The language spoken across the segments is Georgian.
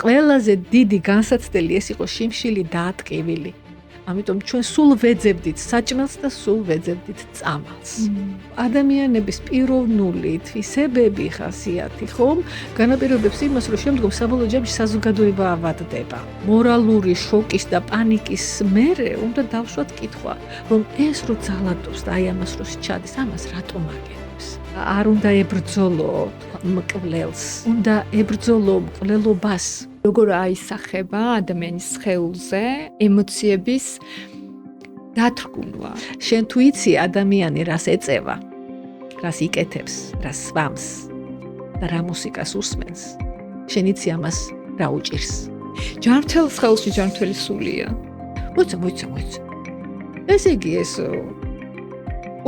ყველაზე დიდი განსაცდელი ეს იყო შიმშილი დაატკივილი. ამიტომ ჩვენ სულ ვეძებდით საჭმელს და სულ ვეძებდით წამალს. ადამიანების პიროვნული თვისებები ხასიათი ხომ განაპირობებს იმას, რომ შემდგომ საბოლოო ჯამში საზოგადოება ავადდება. მორალური შოკის და პანიკის მერე უნდა დავშვათ კითხვა, რომ ეს რო ძალადობს და აი ამას რო სჩადეს, ამას რატომ აგებს? არ უნდა ებრძოლო მკვლელს, უნდა ებრძოლო მკვლელობას. როგორ აისახება ადამიანის სხეულზე ემოციების დათრგუნვა. შენ თუ იცი ადამიანი რას ეწევა, რას იკეთებს, რას სვამს და რა მუსიკას უსმენს, შენ იცი ამას რა უჭირს. ჯანმრთელ სხეულში ჯანმრთელი სულია. მოიცა. ესე იგი ეს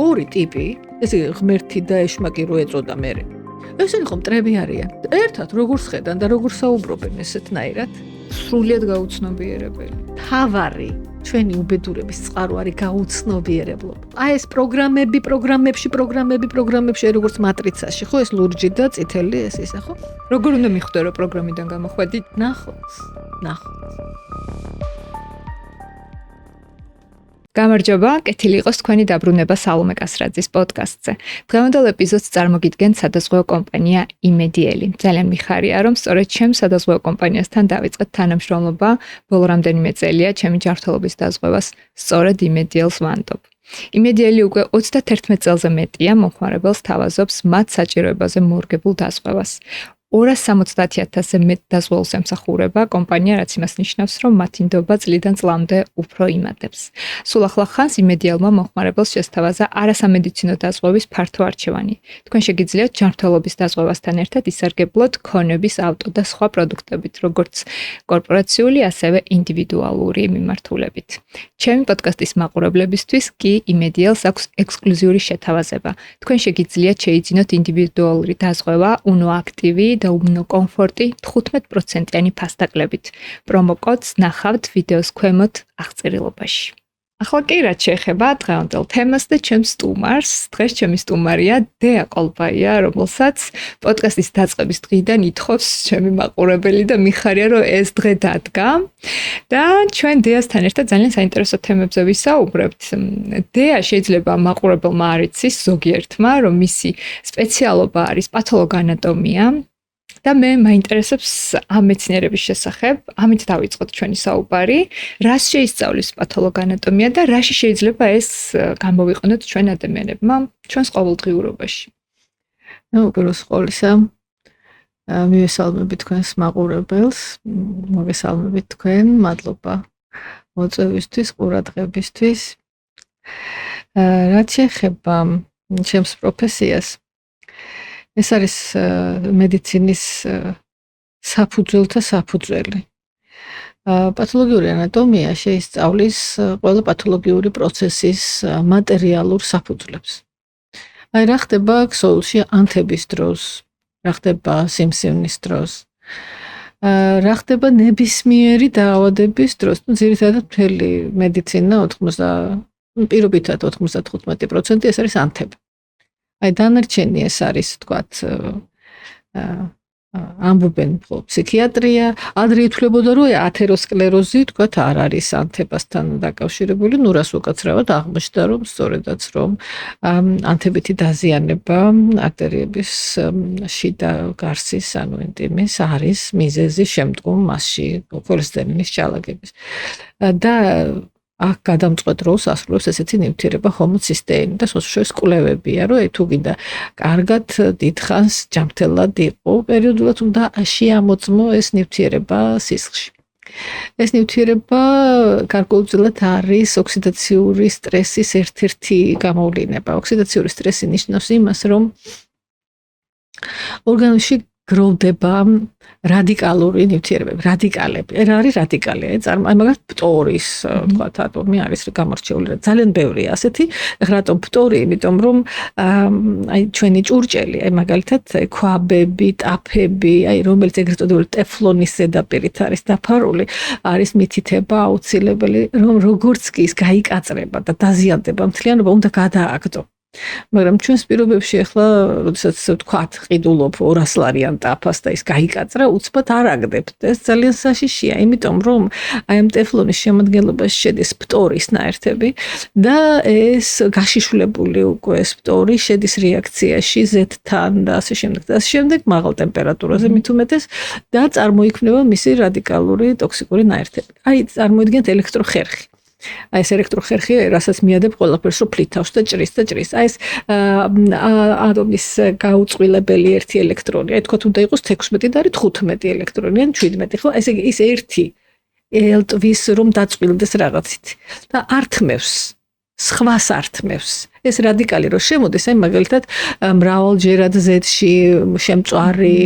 ორი ტიპი, ესე ღმერთი და ეშმაკი რო ეწოდა მერე. ესენი ხომ მტრები არიან. ერთად როგორ სხედან და როგორ საუბრობენ ესეთნაირად? სრულიად გაუცნობიერებელი. თავარი ჩვენი უბედურების წყარო არის გაუცნობიერებლობა. აი ეს პროგრამებში, როგორც მატრიცაში, ხო ეს ლურჯი და წითელი ეს ისე, ხო? როგორ უნდა მიხვდე რომ პროგრამიდან გამოხვედით? ნახოთ. გამარჯობა, კეთილი იყოს თქვენი დაბრუნება სალომე კასრაძის პოდკასტზე. დღევანდელ ეპიზოდს წარმოგიდგენთ სადაზღვევო კომპანია იმედიელი. ძალიან მიხარია, რომ სწორედ ჩემ სადაზღვევო კომპანიასთან დავიწყეთ თანამშრომლობა. ბოლო რამდენიმე წელია ჩემი ჯანმრთელობის დაზღვევას სწორედ იმედიელს ვანდობ. იმედიელი უკვე 31 წელზე მეტია მომხმარებელს თავაზობს მათ საჭიროებაზე მორგებულ დაზღვევას. 270,000-ზე მეტ დაზღვეულს ემსახურება კომპანია, რაც იმას ნიშნავს, რომ მათი ნდობა წლიდან წლამდე უფრო იმატებს. სულ ახლა ხანს იმედიელმა მომხმარებელს შესთავაზა არასამედიცინო დაზღვევის ფართო არჩევანი. თქვენ შეგიძლიათ ჯანმრთელობის დაზღვევასთან ერთად ისარგებლოთ ქონების, ავტო და სხვა პროდუქტებით, როგორც კორპორაციული, ასევე ინდივიდუალური მიმართულებით. ჩემი პოდკასტის მაყურებლებისთვის კი იმედიელს აქვს ექსკლუზიური შეთავაზება. თქვენ შეგიძლიათ შეიძინოთ ინდივიდუალური დაზღვევა, UNO აქტივი და UNO კომფორტი 15%-იანი ფასდაკლებით. პრომო კოდს ნახავთ ვიდეოს ქვემოთ აღწერილობაში. ახლა კი რაც შეეხება დღევანდელ თემას და ჩემს სტუმარს, დღეს ჩემი სტუმარია დეა ყოლბაია, რომელსაც პოდკასტის დაწყების დღიდან ითხოვს ჩემი მაყურებელი და მიხარია, რომ ეს დღე დადგა. და ჩვენ დეასთან ერთად ძალიან საინტერესო თემებზე ვისაუბრებთ. დეა შეიძლება მაყურებელმა არ იცის ზოგიერთმა, რომ მისი სპეციალობა არის პათოლოგანატომია. და მე მაინტერესებს ამ მეცნიერების შესახებ, ამით დავიწყოთ ჩვენი საუბარი, რას შეისწავლის პათოლოგანატომია და რაში შეიძლება ეს გამოვიყენოთ ჩვენ ადამიანებმა ჩვენს ყოველდღიურობაში. უპირველეს ყოვლისა, მივესალმებით თქვენს მაყურებელს, მოგესალმებით თქვენ, მადლობა მოწვევისთვის, ყურადღებისთვის. რაც შეეხება ჩემს პროფესიას, ეს არის მედიცინის საფუძველთა საფუძველი. პათოლოგიური ანატომია შეისწავლის ყველა პათოლოგიური პროცესის მატერიალურ საფუძვლებს. აი რა ხდება ქსოვილში ანთების დროს, რა ხდება სიმსივნის დროს, რა ხდება ნებისმიერი დაავადების დროს. ძირითადად მთელი მედიცინა 95% ეს არის ანთება. აი დანარჩენი ეს არის თქვათ ამბობენ ფსიქიატრია, ადრე ითვლებოდა რომ ათეროსკლეროზი თქვათ არ არის ანთებასთან დაკავშირებული, ნუ რას უკაცრავად აღმოჩნდა რომ სწორედაც რომ ანთებითი დაზიანება არტერიების შიდა გარსის ანუ ინტიმის არის მიზეზი შემდგომ მასში ქოლესტერინის ჩალაგების. და აქ გადამწყვეტ როლს ასრულებს ესეთი ნივთიერება ჰომოცისტეინი და სოციალურ კვლევებია, რომ თუ გინდა კარგად დიდხანს ჯანმრთელად იყო, პერიოდულად უნდა შეამოწმო ეს ნივთიერება სისხლში. ეს ნივთიერება გარკვეულწილად არის ოქსიდაციური სტრესის ერთ-ერთი გამოვლინება. ოქსიდაციური სტრესი ნიშნავს იმას, რომ ორგანიზმში გროვდება რადიკალური ნივთიერებები, რადიკალები. რა არის რადიკალი? მაგალითად ფტორის, თქვათ, ატომი არის გამორჩეული. ძალიან ბევრია ასეთი. რატომ ფტორი? იმიტომ რომ აი ჩვენი ჭურჭელი, აი მაგალითად ქვაბები, ტაფები, აი რომელიც ეგრეთ წოდებული ტეფლონის ზედაპირით არის დაფარული, არის მითითება აუცილებელი, რომ როგორც კი ის გაიკაწრება და დაზიანდება მთლიანობა, უნდა გადააგდო. მაგრამ ჩვენს პირობებში ახლა, როდესაც ვთქვათ, ყიდულობ 200 ლარიან ტაფას და ის გაიკაწრა, უცბად არ აგდებთ. ეს ძალიან საშიშია, იმიტომ რომ აი ამ ტეფლონის შემადგენლობაში შედის ფტორის ნაერთები და ეს გაშიშვლებული უკვე ეს ფტორი შედის რეაქციაში Z-თან და ასე შემდეგ და ასე შემდეგ, მაღალ ტემპერატურაზე მით უმეტეს და წარმოიქმნება მისი რადიკალური ტოქსიკური ნაერთები. აი წარმოიდგინეთ ელექტროხერხი. აი ეს ელექტროხერხი, რასაც მიადებ ყველაფერს, რომ ფლითავს და ჭრის და ჭრის. აი ეს ატომის გაუწყვილებელი ერთი ელექტრონი. აი თქვათ უნდა იყოს 16 და არის 15 ელექტრონი ან 17, ხო? ესე იგი ის ერთი ელტვის რომ დაწყვილდეს რაღაცით და ართმევს, სხვას ართმევს. ეს რადიკალი რო შემოდის, აი მაგალითად მრავალჯერად Z-ში შემწვარი,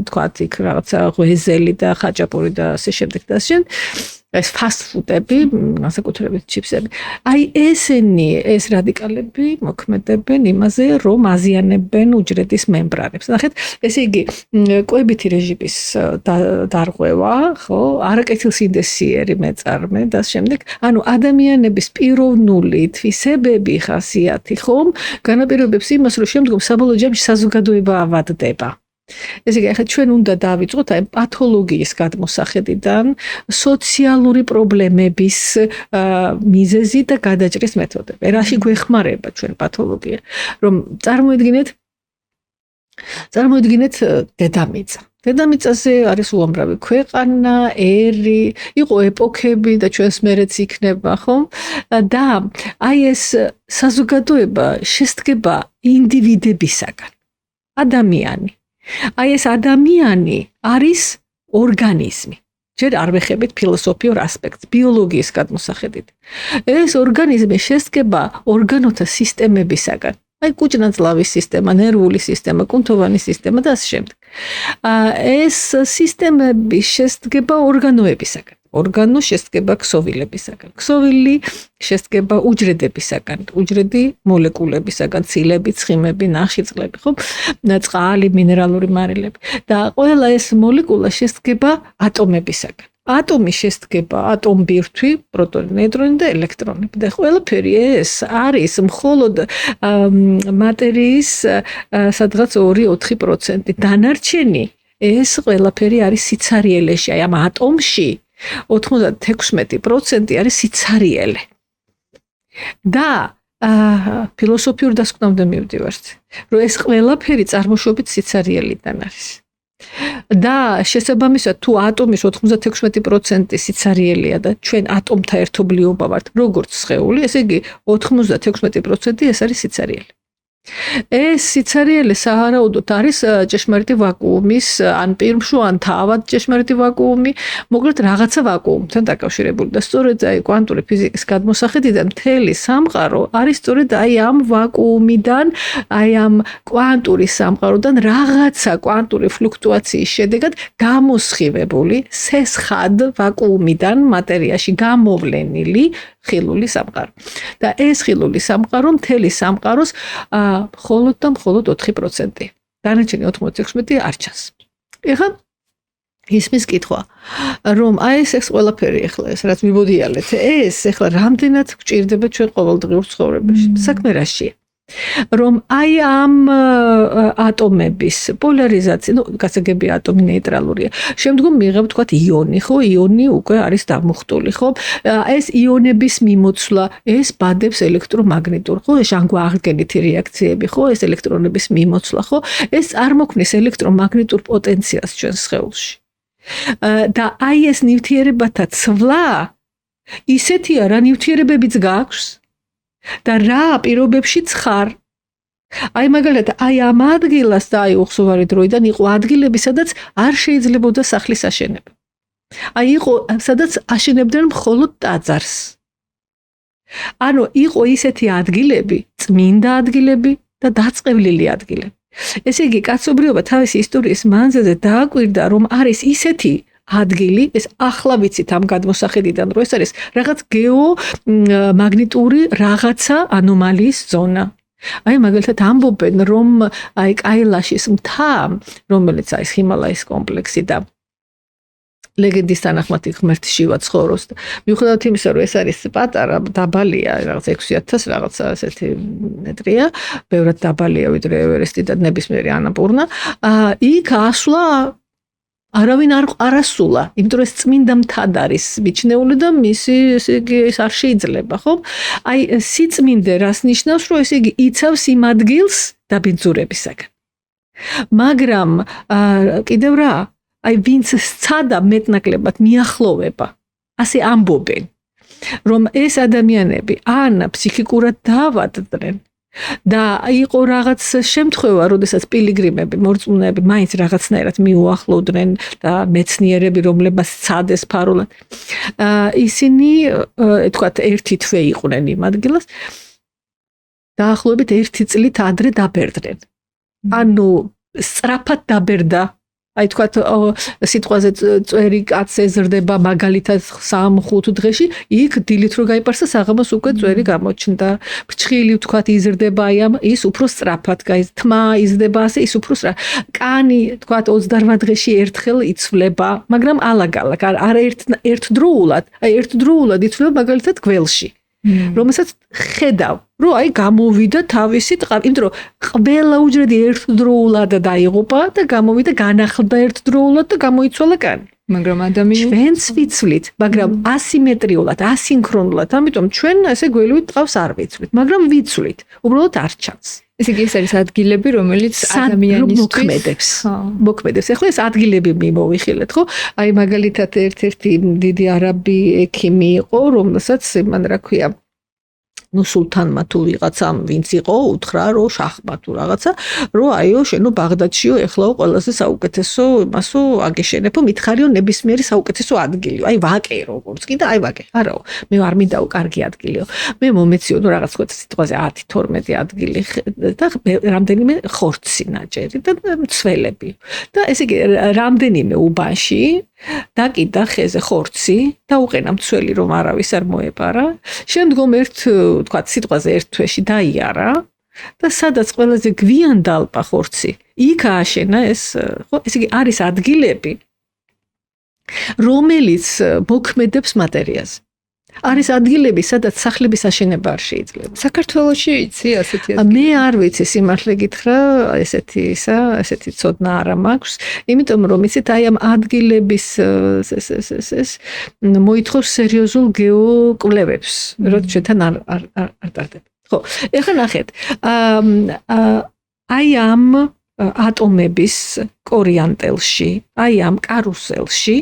თქვათ იქ რაღაცა ღვეზელი და ხაჭაპური და ასე შემდეგ და ასე შემდეგ. ეს ფასტ ფუდები, განსაკუთრებით ჩიფსები. აი ესენი ეს რადიკალები მოქმედებენ იმაზე, რომ აზიანებენ უჯრედის მემბრანებს. ნახეთ, ესე იგი, კვებითი რეჟიმის დარღვევა, ხო, არაკეთილსინდესიერი მეწარმე და შემდეგ, ანუ ადამიანების პიროვნული თვისებები ხასიათი, ხომ, განაპირობებს იმას, რომ შემდგომ საბოლოო ჯამში საზოგადოება ავადდება. ესე იგი, ახლა ჩვენ უნდა დავიწყოთ აი პათოლოგიის გადმოსახედიდან სოციალური პრობლემების მიზეზი და გადაჭრის მეთოდები. რაში გვეხმარება ჩვენ პათოლოგია? რომ წარმოიდგინეთ დედამიწა. დედამიწაზე არის უამრავი ქვეყანა, ერი, იყო ეპოქები და ჩვენს მერეც იქნება, ხომ? და აი ეს საზოგადოება შესდგება ინდივიდებისაგან. ადამიანი. აი ეს ადამიანი არის ორგანიზმი. ჯერ არ ვეხებით ფილოსოფიურ ასპექტს, ბიოლოგიის გადმოსახედით. ეს ორგანიზმი შესდგება ორგანოთა სისტემებისაგან. აი კუჭნაწლავის სისტემა, ნერვული სისტემა, კუნთოვანი სისტემა და ასე შემდეგ. ეს სისტემები შესდგება ორგანოებისაგან. ორგანო შესდგება ქსოვილებისაგან. ქსოვილი შესდგება უჯრედებისაგან. უჯრედი მოლეკულებისაგან, ცილები, ცხიმები, ნახშირწყლები, ხო? წყალი, მინერალური მარილები. და ყველა ეს მოლეკულა შესდგება ატომებისაგან. ატომი შესდგება ატომბირთვი, პროტონი, ნეიტრონი და ელექტრონები. და ყველაფერი ეს არის მხოლოდ მატერიის სადღაც 2-4%. დანარჩენი ეს ყველაფერი არის სიცარიელეში, აი ამ ატომში 96% არის სიცარიელე. და ფილოსოფიურ დასკვნამდე მივდივართ, რომ ეს ყველაფერი წარმოშობით სიცარიელიდან არის. და შესაბამისად თუ ატომის 96% სიცარიელეა და ჩვენ ატომთა ერთობლიობა ვართ, როგორც სხეული, ესე იგი 96% ეს არის სიცარიელე. ეს სიცარიელე სავარაუდოდ არის ჭეშმარიტი ვაკუუმის, ან პირმშო, ან თავად ჭეშმარიტი ვაკუუმი, მოკლედ რაღაცა ვაკუუმთან დაკავშირებული და სწორედ აი კვანტური ფიზიკის გადმოსახედიდან მთელი სამყარო არის სწორედ აი ამ ვაკუუმიდან, აი ამ კვანტური სამყაროდან რაღაცა კვანტური ფლუქტუაციის შედეგად გამოსხივებული სესხად ვაკუუმიდან მატერიაში გამოვლენილი ხილული სამყარო. და ეს ხილული სამყარო მთელი სამყაროს მხოლოდ და მხოლოდ 4%. დანარჩენი 96% არ ჩანს. ეხლა ისმის კითხვა, რომ აი ეს ყველაფერი ახლა ეს რაც მიბოდიალეთ, ეს ახლა რამდენად გვჭირდება ჩვენ ყოველდღიურ ცხოვრებაში? საქმე რაშია? რომ აი ამ ატომების პოლარიზაცია, ну, გასაგები ატომი ნეიტრალურია. შემდგომ მიიღებ თქვათ იონი, ხო? იონი უკვე არის დამუხტული, ხო? ეს იონების მიმოცვლა, ეს ბადებს ელექტრომაგნიტურ, ხო? ჟანგვა-აღდგენითი რეაქციები, ხო? ეს ელექტრონების მიმოცვლა, ხო? ეს წარმოქმნის ელექტრომაგნიტურ პოტენციალს ჩვენ სხეულში. და აი ეს ნივთიერებათა ცვლა ისეთია, რა ნივთიერებებიც გააქვს და რა პირობებში ცხარ. აი მაგალითად, აი ამ ადგილას და აი უხსოვარი დროიდან იყო ადგილები, სადაც არ შეიძლებოდა სახლის აშენება. აი იყო, სადაც აშენებდნენ მხოლოდ ტაძარს. ანუ იყო ისეთი ადგილები, წმინდა ადგილები და დაწყევლილი ადგილები. ესე იგი, კაცობრიობა თავისი ისტორიის მანძილზე დააკვირდა, რომ არის ისეთი ადგილი, ეს ახლა ვიცით ამ გადმოსახედიდან, რომ ეს არის რაღაც გეომაგნიტური რაღაცა ანომალიის ზონა. აი მაგალითად ამბობენ, რომ აი კაილაშის მთა, რომელიც არის ჰიმალაის კომპლექსი და ლეგენდის თანახმად ღმერთი შივა ცხოვრობს და მიუხედავად იმისა, რომ ეს არის პატარა დაბალია, რაღაც 6000 რაღაცა ასეთი მეტრია, ბევრად დაბალია ვიდრე ევერესტი და ნებისმიერი ანაპურნა, იქ ასვლა არავინ არ ასულა, იმიტომ რომ ეს წმინდა მთად არის მიჩნეული და მისი ესე იგი ეს არ შეიძლება, ხო? აი სიწმინდე რას ნიშნავს, რომ ესე იგი იცავს იმ ადგილს დაბინძურებისაგან. მაგრამ კიდევ რა აი ვინც სცადა მეტნაკლებად მიახლოვება, ასე ამბობენ, რომ ეს ადამიანები ან ფსიქიკურად დაავადდნენ და იყო რაღაც შემთხვევა, როდესაც პილიგრიმები, მორწმუნეები მაინც რაღაცნაირად მიუახლოვდნენ და მეცნიერები, რომლებსაც სცადეს ფარულად, ისინი თქვათ ერთი თვე იყვნენ იმ ადგილას, დაახლოებით 1 წლით ადრე დაბერდნენ. ანუ სწრაფად დაბერდა. აი თქვათ სიტყვაზე წვერი კაცს ეზრდება მაგალითად 3-5 დღეში, იქ დილით რო გაიპარსა საღამოს უკვე წვერი გამოჩნდა. ფრჩხილი თქვათ იზრდება აი ამ ის უფრო სწრაფად თმა იზრდება ასე ის უფრო სწრაფად. კანი თქვათ 28 დღეში ერთხელ იცვლება, მაგრამ ალაგ-ალაგ, არ ერთდროულად, აი ერთდროულად იცვლება მაგალითად გველში. რომელსაც ხედავ, რომ აი გამოვიდა თავისი ტყავი, იმიტომ რომ ყველა უჯრედი ერთდროულად დაიღუპა და გამოვიდა განახლდა ერთდროულად და გამოიცვალა კანი. მაგრამ ადამიანი ჩვენც ვიცვლით, მაგრამ ასიმეტრიულად, ასინქრონულად, ამიტომ ჩვენ ესე გველივით ტყავს არ ვიცვლით, მაგრამ ვიცვლით, უბრალოდ არ ჩანს. ესე იგი ეს არის ადგილები, რომელიც ადამიანისთვის მოქმედებს. ახლა ეს ადგილები მიმოვიხილეთ, ხო? აი მაგალითად ერთ-ერთი დიდი არაბი ექიმი იყო, რომელსაც მან რა ქვია სულთანმა თუ ვიღაცამ ვინც იყო უთხრა რომ შაჰმა თუ რაღაცა რომ აიო შენო ბაღდადშიო ეხლაო ყველაზე საუკეთესო იმასო აგეშენებო მითხარიო ნებისმიერი საუკეთესო ადგილიო აი ვაკე როგორც კი და აი ვაკე არაო მე არ მინდაო კარგი ადგილიო მე მომეციო ნუ რაღაც სიტყვაზე 10-12 ადგილი და რამდენიმე ხორცი ნაჭერი და მცველები და ესე იგი რამდენიმე უბანში დაკიდა ხეზე ხორცი და უყენა მცველი რომ არავის არ მოეპარა შემდგომ თქვა სიტყვაზე ერთ თვეში დაიარა და სადაც ყველაზე გვიან დალპა ხორცი იქ ააშენა ეს ხო ესე იგი არის ადგილები რომელიც მოქმედებს მატერიაზე არის ადგილები სადაც სახლების აშენება არ შეიძლება საქართველოში იცი ასეთი ადგილი მე არ ვიცი სიმართლე გითხრა ესეთი ცოდნა არ მაქვს იმიტომ რომ იცით აი ამ ადგილების ეს მოითხოვს სერიოზულ გეოკვლევებს როცა ჩვენთან არ ტარდება ხო ეხლა ნახეთ აი ამ ატომების კორიანტელში აი ამ კარუსელში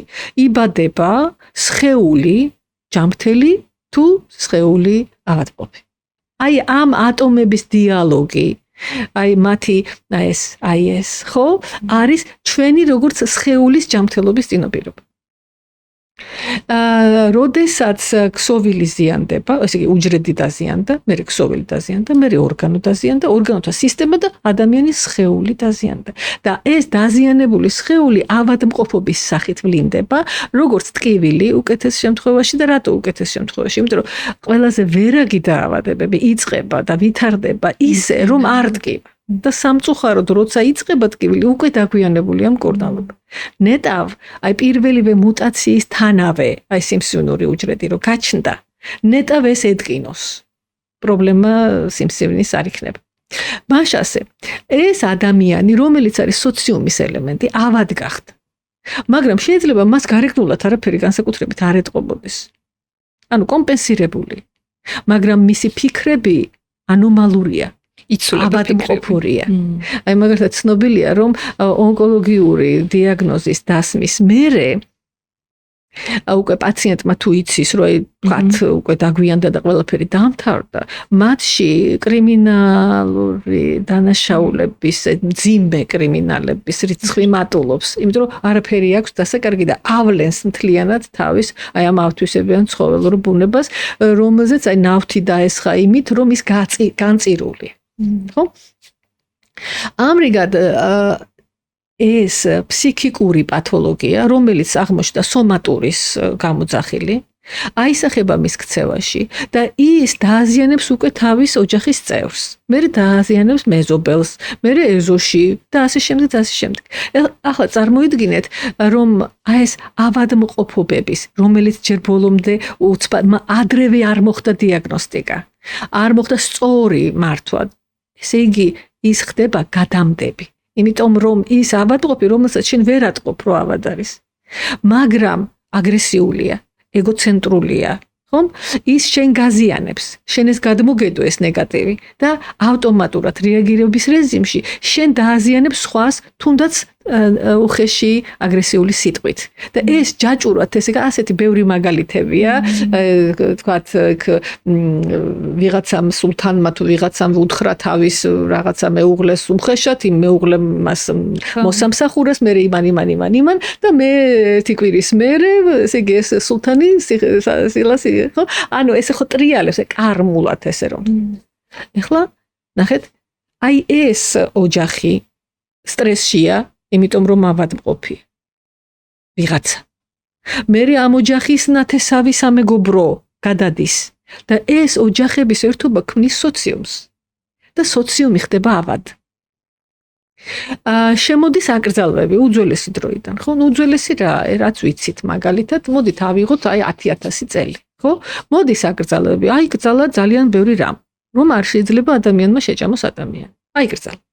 იბადება სხეული ჯამრთელი თუ სხეული ავადმყოფი. აი ამ ატომების დიალოგი, აი მათი ეს ხო არის ჩვენი როგორც სხეულის ჯამრთელობის წინაპირობა. როდესაც ქსოვილი ზიანდება, ესე იგი უჯრედი დაზიანდა, მერე ქსოვილი დაზიანდა, მერე ორგანო დაზიანდა, ორგანოთა სისტემა და ადამიანის სხეული დაზიანდა. და ეს დაზიანებული სხეული ავადმყოფობის სახით ვლინდება, როგორც ტკივილი უკეთეს შემთხვევაში და რატო უკეთეს შემთხვევაში? იმიტომ რომ ყველაზე ვერაგი დაავადებები იწყება და ვითარდება ისე, რომ არ ტკივა. და სამწუხაროდ როცა იწყება ტკივილი უკვე დაგვიანებულია მკურნალობა. ნეტავ აი პირველივე მუტაციისთანავე აი სიმსივნური უჯრედი რო გაჩნდა, ნეტავ ეს ედკინოს. პრობლემა სიმსივნის არ იქნება. მაშასე ეს ადამიანი, რომელიც არის სოციუმის ელემენტი, ავად გახდა. მაგრამ შეიძლება მას გარეგნულად არაფერი განსაკუთრებით არ ეტყობოდეს. ანუ კომპენსირებული. მაგრამ მისი ფიქრები ანომალურია. აბადმყოფურია. აი მაგალითად ცნობილია რომ ონკოლოგიური დიაგნოზის დასმის მერე უკვე პაციენტმა თუ იცის რომ ვთქვათ უკვე დაგვიანდა და ყველაფერი დამთავრდა მათში კრიმინალური დანაშაულების მძიმე კრიმინალების რიცხვი მატულობს იმიტომ რომ არაფერი აქვს დასაკარგი და ავლენს მთლიანად თავის აი ამ ავთვისებიან ცხოველურ ბუნებას რომელზეც აი ნავთი დაესხა იმით რომ ის განწირულია ხო? ამრიგად ეს ფსიქიკური პათოლოგია, რომელიც აღმოჩნდა სომატურის გამოძახილი, აისახება მის ქცევაში და ის დააზიანებს უკვე თავის ოჯახის წევრს. მერე დააზიანებს მეზობელს, მერე ეზოში და ასე შემდეგ და ასე შემდეგ. ახლა წარმოიდგინეთ, რომ ეს ავადმყოფობების, რომელიც ჯერ ბოლომდე ადრევე არ მოხდა დიაგნოსტიკა, არ მოხდა სწორი მართვა. ესე იგი, ის ხდება გადამდები. იმიტომ რომ ის ავადმყოფი, რომელსაც შენ ვერ ატყობ, რო ავად არის, მაგრამ აგრესიულია, ეგოცენტრულია, ხომ? ის შენ გაზიანებს, შენ ეს გადმოგედო ეს ნეგატივი და ავტომატურად რეაგირების რეჟიმში შენ დააზიანებს სხვას, თუნდაც უხეში აგრესიული სიტყვით. და ეს ჯაჭვურად ასეთი ბევრი მაგალითებია, თქვათ, ვიღაცამ სულთანმა თუ ვიღაცამ უთხრა თავის რაღაცა მეუღლეს უმხეშად, იმ მეუღლემ მას მოსამსახურეს, მერე იმან და მე ერთი კვირის მერე, ესე იგი ეს სულთანი სილასი, ხო? ანუ ეს ხო ტრიალებს, კარმულად ესე რომ. ეხლა ნახეთ, აი ეს ოჯახი სტრესშია, იმიტომ რომ ავადმყოფი ვიღაცა. მერე ამ ოჯახის ნათესავი სამეგობრო გადადის და ეს ოჯახების ერთობა ქმნის სოციუმს და სოციუმი ხდება ავად. შემოდის აკრძალვები უძველესი დროიდან, ხო? უძველესი რაც ვიცით მაგალითად, მოდით ავიღოთ აი 10,000 წელი, ხო? მოდის აკრძალვები, აი კრძალა ძალიან ბევრი რამ, რომ არ შეიძლება ადამიანმა შეჭამოს ადამიანი. აი კრძალა.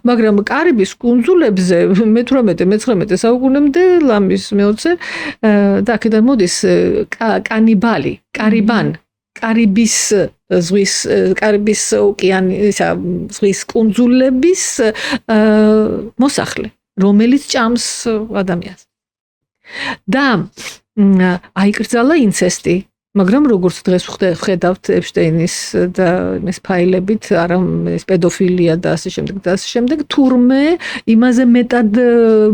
მაგრამ კარიბის კუნძულებზე მე-18-19 საუკუნემდე ლამის მე-20 და აქედან მოდის კანიბალი, კარიბის ოკეანის ზღვის კუნძულების მოსახლე, რომელიც ჭამს ადამიანს. და აიკრძალა ინცესტი. მაგრამ როგორც დღეს ვხედავთ ეპშტეინის და ეს ფაილებით, არა ეს პედოფილია და ასე შემდეგ, თურმე იმაზე მეტად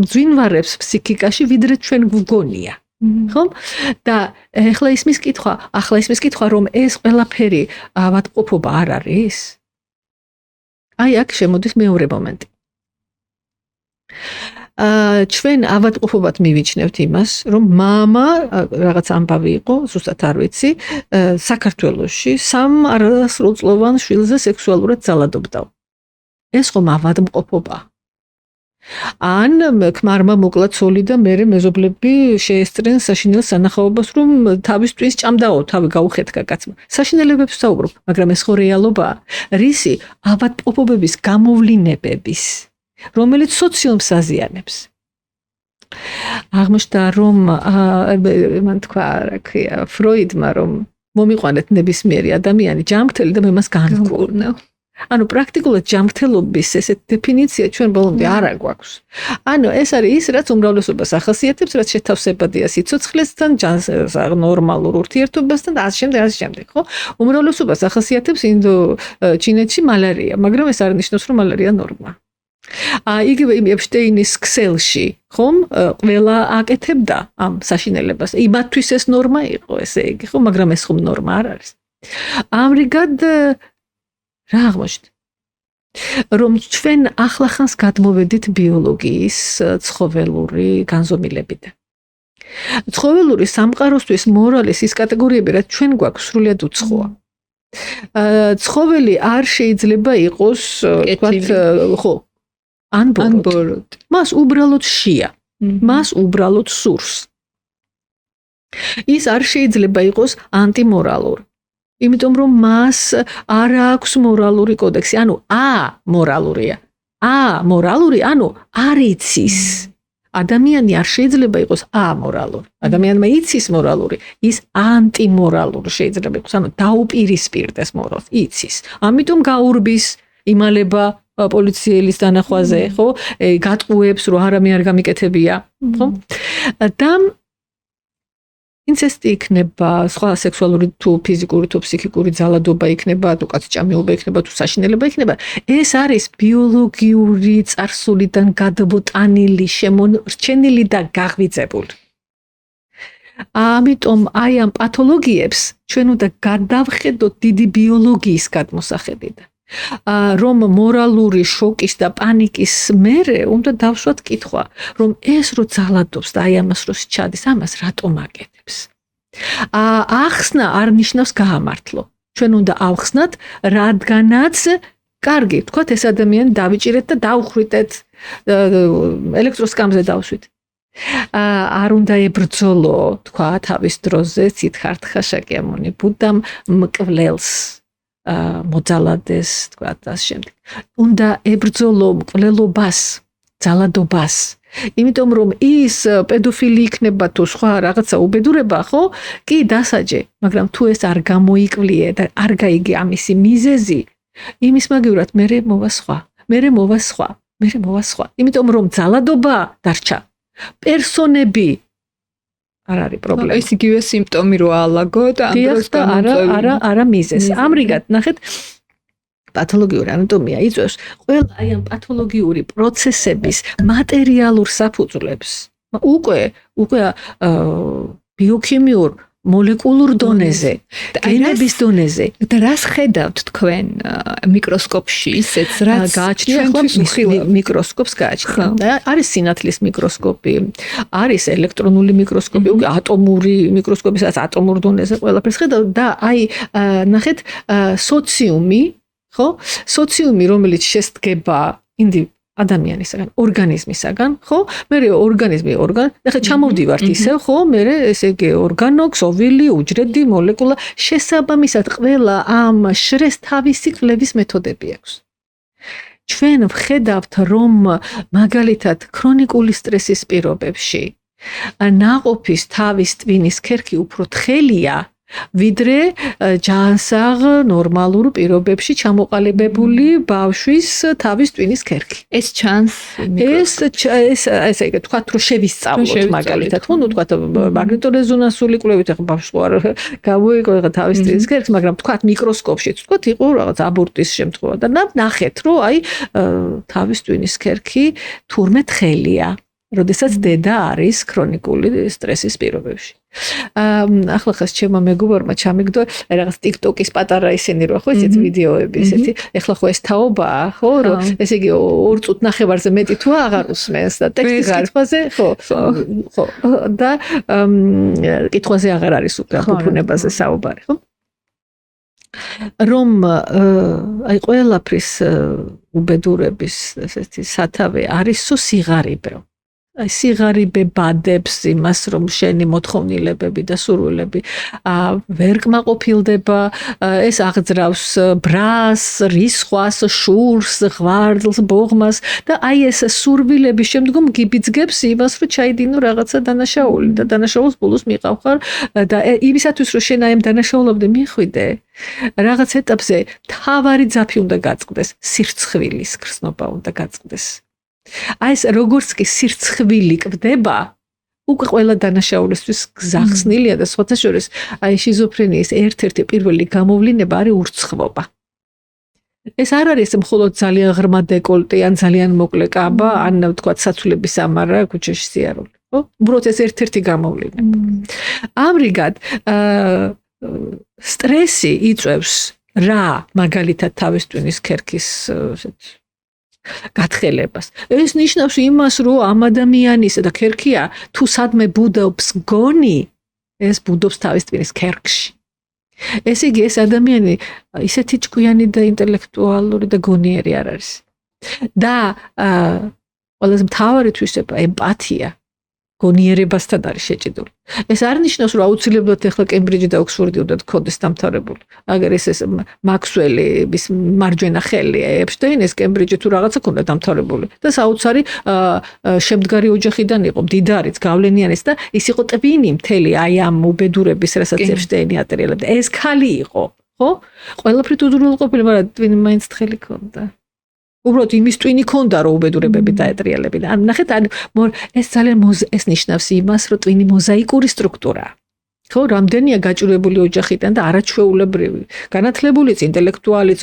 ძვინვარებს ფსიქიკაში, ვიდრე ჩვენ გვგონია. ხო? და ახლა ისმის კითხვა, რომ ეს ყველაფერი ავადმყოფობა არ არის? აი აქ შემოდის მეორე მომენტი. ჩვენ ავადმყოფობად მივიჩნევთ იმას, რომ მამა რაღაც ამბავი იყო, ზუსტად არ ვიცი, საქართველოში 3 არასრულწლოვან შვილზე სექსუალურად ძალადობდა. ეს ხომ ავადმყოფობა. ან ქმარმა მოკლა ცოლი და მერე მეზობლები შეესწრნენ საშინელ სანახაობას, რომ თავისთვის ჭამდაო, თავი გაუხეთქა კაცმა. საშინელებებს ვსაუბრობ, მაგრამ ეს ხო რეალობაა. რისი ავადმყოფობების გამოვლინებების, რომელიც სოციუმს აზიანებს. აღმოჩნდა, რომ მან თქვა, რა ქვია, ფროიდმა, რომ მომიყვანეთ ნებისმიერი ადამიანი ჯანმრთელი და მე მას განვკურნევ. ანუ პრაქტიკულად ჯანმრთელობის ესეთ დეფინიცია ჩვენ ბოლომდე არ გვაქვს. ანუ ეს არის ის, რაც უმრავლესობას ახასიათებს, რაც შეთავსებადია სიცოცხლესთან, ნორმალურ ურთიერთობასთან და ასე შემდეგ, ხო? უმრავლესობას ახასიათებს ჩინეთში მალარია, მაგრამ ეს არ ნიშნავს, რომ მალარია ნორმა. იგივე ეპშტეინის ქსელში, ხომ, ყველა აკეთებდა ამ საშინელებას. იმათთვის ეს ნორმა იყო, ესე იგი, ხო, მაგრამ ეს ხომ ნორმა არ არის. ამრიგად რა აღმოჩნდა? რომ ჩვენ ახლახანს გადმოვედით ბიოლოგიის ცხოველური განზომილებიდან. ცხოველური სამყაროსთვის მორალის ის კატეგორიები, რაც ჩვენ გვაქვს, სრულიად უცხოა. ცხოველი არ შეიძლება იყოს, თქვათ, ხო, ანბოროდ. მას უბრალოდ შია. მას უბრალოდ სურს. ის არ შეიძლება იყოს ანტიმორალური. იმიტომ რომ მას არ აქვს მორალური კოდექსი, ანუ მორალურია. მორალური, ანუ არ იცის. ადამიანი არ შეიძლება იყოს ამორალური. ადამიანმა იცის მორალური, ის ანტიმორალური შეიძლება იყოს, ანუ დაუპირისპირდეს მორალს, იცის. ამიტომ გაურბის, იმალება პოლიციელის დანახვაზე, ხო? გატყუებს, რომ არამე არ გამიკეთებია, ხო? და ინცესტი იქნება, სხვა სექსუალური თუ ფიზიკური თუ ფსიქიკური ძალადობა იქნება, თუ კაცჭამეობა იქნება, თუ საშინელება იქნება. ეს არის ბიოლოგიური წარსულიდან გადმოტანილი, შემორჩენილი და გაღვიძებული. ამიტომ აი ამ პათოლოგიებს ჩვენ უნდა გადავხედოთ დიდი ბიოლოგიის გადმოსახედიდან. რომ მორალური შოკის და პანიკის მერე უნდა დავსვათ კითხვა, რომ ეს რო ძალადობს და აი ამას რო სჩადის, ამას რატომ აკეთებს? ახსნა არ ნიშნავს გაამართლო. ჩვენ უნდა ავხსნათ, რადგანაც კარგი, თქვათ ეს ადამიანი დავიჭირეთ და დავხვიტეთ, ელექტროსკამზე დავშვით. არ უნდა ებრძოლო, თქვა თავის დროზე სითხართხა შაკიამონი ბუდამ მკვლელს მოძალადეს, თქვა და ამ შემდეგ. უნდა ებრძოლო მკვლელობას, ძალადობას. იმიტომ რომ ის პედოფილი იქნება თუ სხვა რაღაცა უბედურება, ხო? კი დასაჯე, მაგრამ თუ ეს არ გამოიკვლიე და არ გაიგე ამისი მიზეზი, იმის მაგივრად მე მოვა სხვა. იმიტომ რომ ძალადობა დარჩა. პერსონები არ არის პრობლემა. ეს იგივე სიმპტომი რო აალაგო და ამ დროს არა მიზეზი. ამრიგად, ნახეთ, პათოლოგიური ანატომია იწვევს ყველა აი ამ პათოლოგიური პროცესების მატერიალურ საფუძვლებს. უკვე ბიოქიმიურ მოლეკულურ დონეზე, გენების დონეზე. და რას ხედავთ თქვენ მიკროსკოპში, ისეც რაც გააჩნია მიკროსკოპს გააჩნია. არის სინათლის მიკროსკოპი, არის ელექტრონული მიკროსკოპი, უკვე ატომური მიკროსკოპი, სადაც ატომურ დონეზე ყველაფერს ხედავთ და აი ნახეთ სოციუმი, ხო? სოციუმი, რომელიც შედგება ადამიანისაგან, ორგანიზმისაგან, ხო? მე ორგანიზმი, ახლა ჩამოვდივართ ისევ, ხო? მე ესე იგი ორგანო, ქსოვილი, უჯრედი, მოლეკულა, შესაბამისად ყველა ამ შრეს თავისი კვლევის მეთოდები აქვს. ჩვენ ვხედავთ, რომ მაგალითად ქრონიკული სტრესის პირობებში ნაყოფის თავის ტვინის ქერქი უფრო თხელია, ვიდრე ჯანსაღ ნორმალურ პირობებში ჩამოყალიბებული ბავშვის თავის ტვინის ქერქი. ეს ჩანს ესე იგი თქვათ რომ შევისწავლოთ მაგალითად, ხო, თქვათ მაგნიტორეზონანსული კვლევით ახლა ბავშვს არ გამოიყო თავის ტვინის ქერქს, მაგრამ თქვათ მიკროსკოპშიც თქვათ იყო რაღაც აბორტის შემთხვევა და ნახეთ რომ აი თავის ტვინის ქერქი თურმე თხელია. როდესაც დედა არის ქრონიკული სტრესის პირობებში. ახლა ხას ჩემმა მეგობარმა ჩამიგდო რაღაც TikTok-ის პატარა ისინი რო ხო ესეთ ვიდეოები ესეთი. ეხლა ხო ეს თაობაა, ხო, რომ ესე იგი 2 წუთ ნახევარზე მეტი თუ აღარ უსმენს და ტექსტის კითხვაზე, ხო. და კითხვაზე აღარ არის უკვე ფუფუნებაზე საუბარი, ხო? რომ აი ყველაფრის უბედურების ესეთი სათავე არის სიღარიბე. აი სიღარიბე ბადებს იმას რომ შენი მოთხოვნილებები და სურვილები ვერ კმაყოფილდება, ეს აღძრავს ბრას, რისხვას, შურს, ღვარლს, ბოღმას და აი ეს სურვილები შემდგომ გიბიძგებს იმას რომ ჩაიდინო რაღაცა დანაშაული და დანაშაულს ბოლოს მიყავხარ და იმისათვის რომ შენ აი ამ დანაშაულებამდე მიხვიდე რაღაც ეტაპზე თავარი ძაფი უნდა გაწყდეს, სირცხვილის გრძნობა უნდა გაწყდეს. აი ეს როგორც კი სირცხვილი კვდება, უკვე ყველა დანაშაულისთვის გზახსნილია და სხვათა შორის აი შიზოფრენიის ერთ-ერთი პირველი გამოვლინება არის ურცხვობა. ეს არ არის მხოლოდ ძალიან ღრმა დეკოლტე ან ძალიან მოკლე კაბა, ან თქვა საცულების ამარა ქუჩაში სიარული, ხო? უბრალოდ ეს ერთ-ერთი გამოვლინება. ამრიგად სტრესი იწვევს რა მაგალითად თავის ტვინის ქერქის გათხელებას. ეს ნიშნავს იმას, რომ ამ ადამიანისა და ქერქია თუ სადმე ბუდობს გონი, ეს ბუდობს თავის ტვინის ქერქში. ესე იგი ეს ადამიანი ისეთი ჭკვიანი და ინტელექტუალური და გონიერი არ არის. და ყველაზე მთავარი თვისება ემპათია გონიერებასთან არის შეჭიდული. ეს არ ნიშნავს, რომ აუცილებლად ახლა კემბრიჯი და ოქსფორდი უნდა გქონდეს დამთავრებული. აგერ ეს მაქსველის მარჯვენა ხელი ეპშტეინი ეს კემბრიჯი თუ რაღაცა ქონდა დამთავრებული და საოცარი შემდგარი ოჯახიდან იყო, მდიდარიც, გავლენიანიც და ის იყო ტვინი მთელი აი ამ უბედურების, რასაც ეპშტეინი ატერიალებდა. ეს ქალი იყო, ხო? ყველაფრით უზრუნველყოფილი, მაგრამ ტვინი მაინც თხელი ქონდა. უბრალოდ იმის ტვინი ქონდა რომ უბედურებები დაეტრიალებინა. ან ნახეთ, ეს ძალიან ეს ნიშნავს იმას, რომ ტვინი მოზაიკური სტრუქტურაა. ხო, რამდენია გაჭირებული ოჯახიდან და არაჩვეულებრივი. განათლებულიც, ინტელექტუალიც,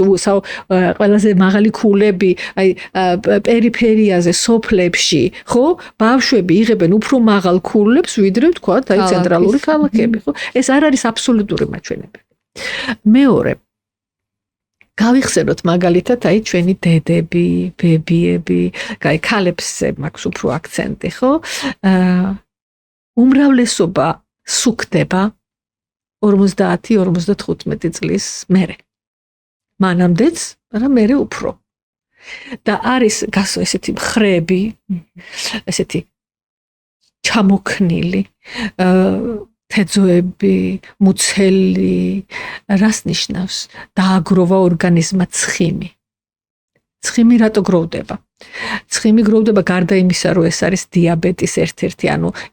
ყველაზე მაღალი ქულები, აი პერიფერიაზე, სოფლებში, ხო? ბავშვები იღებენ უფრო მაღალ ქულებს, ვიდრე ვთქვათ, აი ცენტრალური ქალაქები, ხო? ეს არ არის აბსოლუტური მაჩვენებელი. მეორე გავიხსენოთ მაგალითად აი ჩვენი დედები, ბებიები, აი ქალებზე მაქვს უფრო აქცენტი, ხო? უმრავლესობა სუქდება 50-55 წლის მერე. მანამდეც, მაგრამ მერე უფრო. და არის ესეთი მხრები, ესეთი ჩამოქნილი, თეძოები, მუცელი, რას ნიშნავს? დააგროვა ორგანიზმა ცხიმი. ცხიმი რატო გროვდება? ცხიმი გროვდება გარდა იმისა, რომ ეს არის დიაბეტის ერთ-ერთი,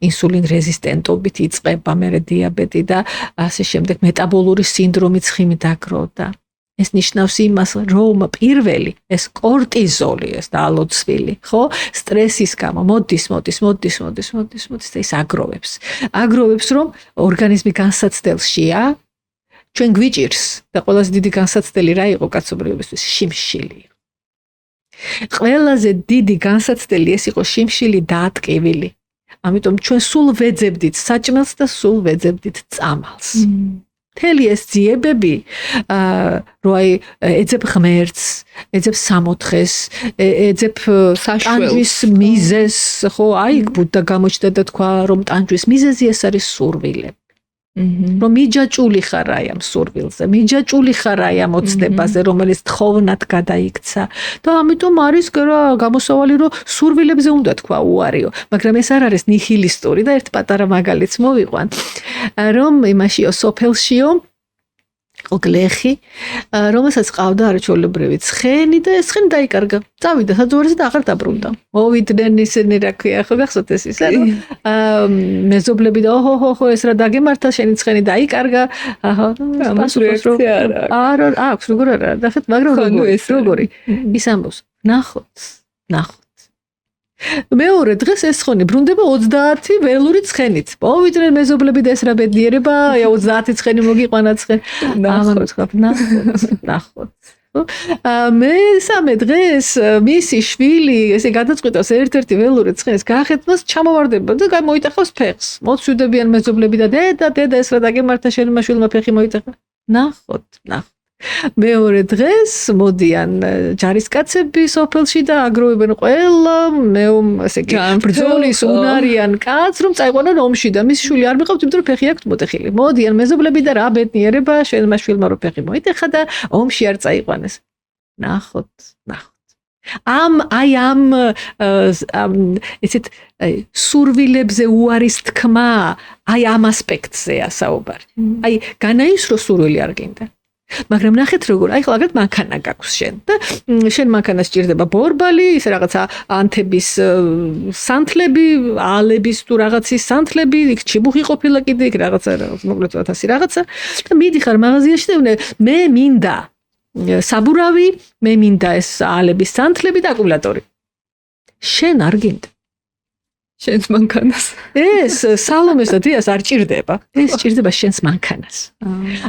ინსულინ რეზისტენტობით იწყება მერე დიაბეტი და ასე შემდეგ მეტაბოლური სინდრომი ცხიმი დაგროვდა. ეს ნიშნავს იმას, რომ პირველი ეს კორტიზოლი, ეს დალოცვილი, ხო? სტრესის გამო მოდის და ის აგროვებს. აგროვებს, რომ ორგანიზმი განსაცდელშია, ჩვენ გვიჭირს და ყველაზე დიდი განსაცდელი რა იყო კაცობრიობისთვის? შიმშილი. ყველაზე დიდი განსაცდელი ეს იყო შიმშილი დაატკივილი. ამიტომ ჩვენ სულ ვეძებდით საჭმელს და სულ ვეძებდით წამალს. მთელი ეს ძიებები, რომ ეძებ ღმერთს, ეძებ სამოთხეს, ეძებ ტანჯვის მიზეზს, ხო, ბუდა გამოჩნდა და თქვა, რომ ტანჯვის მიზეზი ეს არის სურვილები. რომ მიჯაჭული ხარ აი ამ სურვილზე, მიჯაჭული ხარ აი ამ ოცნებაზე, რომელიც თხოვნად გადაიქცა და ამიტომ არის გამოსავალი, რომ სურვილებზე უნდა თქვა უარიო, მაგრამ ეს არ არის ნიჰილისტური და ერთ პატარა მაგალითს მოვიყვან, რომ იმაშიო სოფელშიო გლეხი, რომელსაც ყავდა არაჩვეულებრივი ცხენი და ეს ცხენი დაიკარგა. წავიდა საძოვარზე და აღარ დაბრუნდა. მოვიდნენ ისინი რა ქვია, ხო გახსოვთ ეს ისე, რომ მეზობლები და ოჰო ეს რა დაგემართა, შენი ცხენი დაიკარგა. აჰა, ამას რეაქცია არა აქვს, როგორ არა, ნახეთ, მაგრამ როგორი. ის ამბობს, ნახოთ. მეორე დღეს ეს ცხენი ბრუნდება 30 ველური ცხენით. მოვიდნენ მეზობლები და ეს რა ბედნიერება, 30 ცხენი მოგიყვანა ცხენ. ნახოთ. მესამე დღეს მისი შვილი ესე გადაწყვიტავს ერთ-ერთი ველური ცხენის გაახეთმას ჩამოვარდება და მოიტეხავს ფეხს. მოცვიდებიან მეზობლები და დედა ეს რა დაგემართა შენმა შვილმა ფეხი მოიტეხა. ნახოთ. მეორე დღეს მოდიან ჯარისკაცები სოფელში და აგროვებენ ყველა ესე იგი ბრძოლის უნარიან კაცს, რომ წაიყვანონ ომში და მის შვილი არ მიყავთ, იმიტომ რომ ფეხი აქვს მოტეხილი. მოდიან მეზობლები და რა ბედნიერება, შენმა შვილმა რო ფეხი მოიტეხა და ომში არ წაიყვანეს. ნახოთ. ამ ესეთ სურვილებზე უარის თქმა, ამ ასპექტზეა საუბარი. განაისრო სურვილი არ გინდა. მაგრამ ნახეთ როგორ, ხო აგრეთ მანქანა გაქვს შენ და შენ მანქანას ჭირდება ბორბალი, ის რაღაცა ანთების სანთლები, ალების თუ რაღაცის სანთლები, იქ ჩიბუხი ყოფილა კიდე, იქ რაღაცა მოკლედ 1000 რაღაცა და მიდიხარ მაღაზიაში და მე მინდა საბურავი, მე მინდა ეს ალების სანთლები და აკუმულატორი. შენ არ გინდა შენს მანქანას. ეს სალომეს და დიას არ ჭირდება. ეს ჭირდება შენს მანქანას.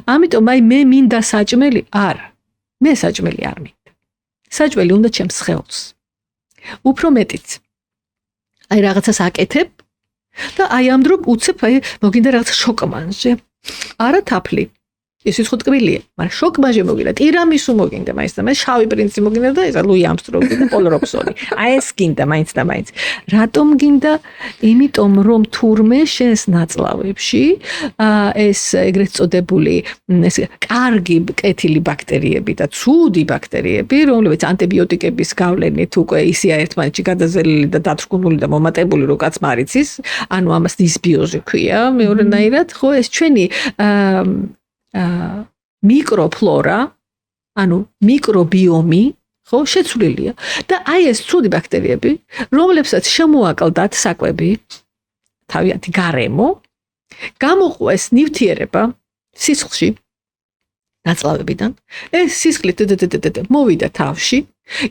ამიტომ მე მინდა საჭმელი, არა. მე საჭმელი არ მინდა. საჭმელი უნდა ჩემს სხეულს. უფრო მეტიც. რაღაცას აკეთებ და ამ დრო უცებ მოგინდა რაღაც შოკმანჟე. არა თაფლი. ეს ის ხო ტკბილია, მაგრამ შოკმანჟე მოგინდა, ტირამისუ მოგინდა, მაინც და მაინც შავი პრინცი მოგინდა და ეს ლუი ამსტრონგი და პოლ რობსონი. ეს გინდა მაინც და მაინც. რატომ გინდა? იმიტომ რომ თურმე შენს ნაწლავებში ეს ეგრეთ წოდებული ეს კარგი კეთილი ბაქტერიები და ცუდი ბაქტერიები, რომლებიც ანტიბიოტიკების გავლენით უკვე ისია ერთმანეთში გადაზელილი და დათრგუნული და მომატებული, რო კაცმა არ იცის, ამას დისბიოზი ქვია, მეორენაირად, ხო, ეს ჩვენი მიკროფლორა, მიკრობიომი, ხო, შეცვლილია და ეს ცუდი ბაქტერიები, რომლებსაც შემოაკლდათ საკვები, თავიანთი გარემო, გამოყვეს ნივთიერება სისხლში ნაწლავებიდან, ეს სისხლი მოვიდა თავში,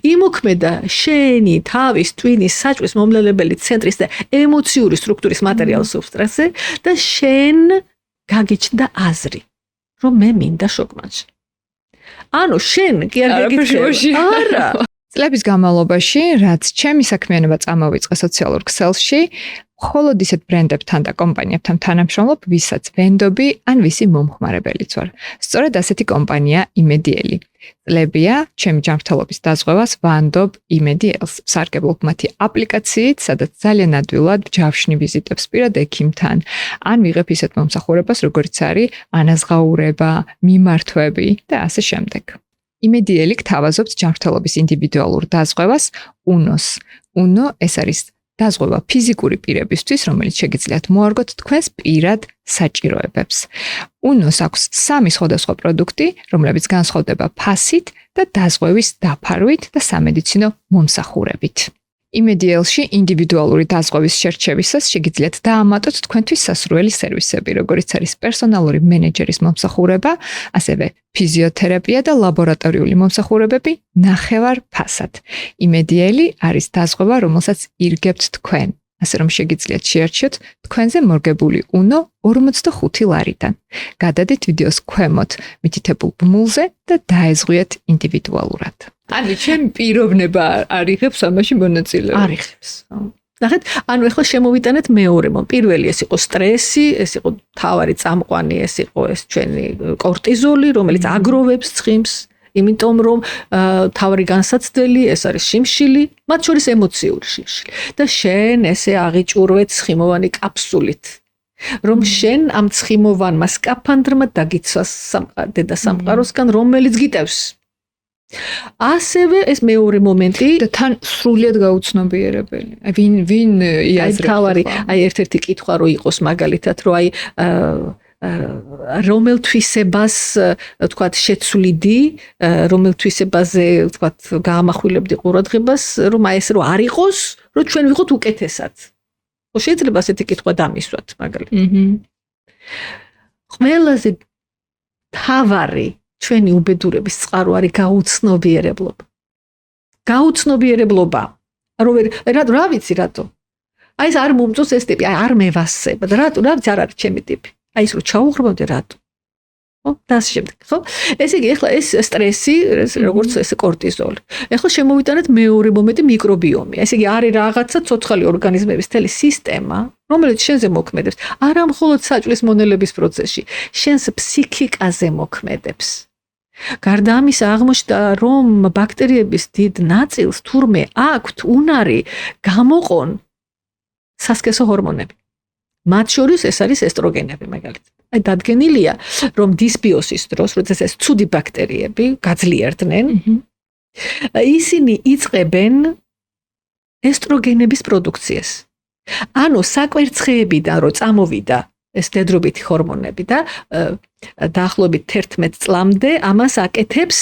იმოქმედა შენი თავის ტვინის საჭმლის მომლელებელი ცენტრის და ემოციური სტრუქტურის მატერიალ სუბსტრატზე და შენ გაგიჩნდა აზრი. რომ მე მინდა შოკმანჟე. შენ კი არ გეკითხება. არა. წლების განმავლობაში, რაც ჩემი საქმიანობა წამოვიწყე სოციალურ ქსელში, მხოლოდ ისეთ ბრენდებთან და კომპანიებთან თანამშრომლობ, ვისაც ვენდობი ან ვისი მომხმარებელიც ვარ. სწორედ ასეთი კომპანია იმედიელი. წლებია ჩემი ჯანმრთელობის დაზღვევას ვანდობ იმედიელს. ვსარგებლობ მათი აპლიკაციით, სადაც ძალიან ადვილად ჯავშნი ვიზიტებს პირად ექიმთან, ან ვიღებ ისეთ მომსახურებას, როგორც არის ანაზღაურება, მიმართვები და ასე შემდეგ. იმედიელი გთავაზობთ ჯანმრთელობის ინდივიდუალურ დაზღვევას UNO-ს. UNO ეს არის დაზღვევა ფიზიკური პირებისთვის, რომელიც შეგიძლიათ მოარგოთ თქვენს პირად საჭიროებებს. UNO-ს აქვს 3 სხვადასხვა პროდუქტი, რომლებიც განსხვავდება ფასით და დაზღვევის დაფარვით და სამედიცინო მომსახურებით. იმედიელში ინდივიდუალური დაზღვევის შერჩევისას შეგიძლიათ დაამატოთ თქვენთვის სასურველი სერვისები, როგორც არის პერსონალური მენეჯერის მომსახურება, ასევე ფიზიოთერაპია და ლაბორატორიული მომსახურებები ნახევარ ფასად. იმედიელი არის დაზღვევა, რომელსაც ირგებთ თქვენ, ასე რომ შეგიძლიათ შეარჩიოთ თქვენზე მორგებული UNO 45 ლარიდან. გადადით ვიდეოს ქვემოთ მითითებულ ბმულზე და დაეზღვიეთ ინდივიდუალურად. ანუ ჩემი პიროვნება არიღებს ამაში მონაწილეობას. არიღებს. ნახეთ, ანუ ახლა შემოვიტანეთ მეორე მომ. პირველი ეს იყო სტრესი, ეს იყო თავარი წამყვანი, ეს იყო ეს ჩვენი კორტიზოლი, რომელიც აგროვებს ცხიმს, იმიტომ რომ თავარი განსაცდელი, ეს არის შიმშილი, მათ შორის ემოციური შიმშილი. და შენ ესე აღიჭურვეთ ცხიმოვანი კაფსულით. რომ შენ ამ ცხიმოვანმა სკაფანდრმა დაგიცვას დედა სამყაროსგან, რომელიც გიტევს. ასევე ეს მეორე მომენტი და თან სრულიად გაუცნობიერებელი. ვინ იაზრებს? თავარი, ერთ-ერთი კითხვა რო იყოს მაგალითად, რომ რომელ თვისებას, თქვათ, შეცვლიდი, რომელ თვისებაზე, თქვათ, გაამახვილებდი ყურადღებას, რომ ეს რო არ იყოს, რომ ჩვენ ვიყოთ უკეთესად. ხო, შეიძლება ასეთი კითხვა დამისვათ, მაგალითად. ყველაზე თავარი ჩვენი უბედურების წყარო არის გაუცნობიერებლობა. გაუცნობიერებლობა. რა ვიცი რატო? აი ეს არ მომწონს ეს ტიპი, აი არ მევასება. რატო? რა ვიცი არ არის ჩემი ტიპი. აი ეს რო ჩაუღრმავდე რატო? ხო? და ასე შემდეგ, ხო? ესე იგი, ახლა ეს სტრესი, როგორც ეს კორტიზოლი. ახლა შემოვიტანეთ მეორე მომენტი მიკრობიომი. ესე იგი, არის რაღაცა ცოცხალი ორგანიზმების თელი სისტემა, რომელიც შენზე მოქმედებს, არა მხოლოდ საჭვლის მონელების პროცესში, შენს ფსიქიკაზე მოქმედებს. გარდა ამისა აღმოჩნდა, რომ ბაქტერიების დიდ ნაწილს თურმე აქვთ უნარი გამოყონ სასქესო ჰორმონები. მათ შორის ეს არის ესტროგენები მაგალითად. აი დადგენილია, რომ დისბიოსის დროს, როდესაც ეს ცუდი ბაქტერიები გაძლიერდნენ, ისინი იწყებენ ესტროგენების პროდუქციას. ანუ საკვერცხეებიდან რო წამოვიდა ეს დედრობითი ჰორმონები და დაახლოებით 11 წლამდე ამას აკეთებს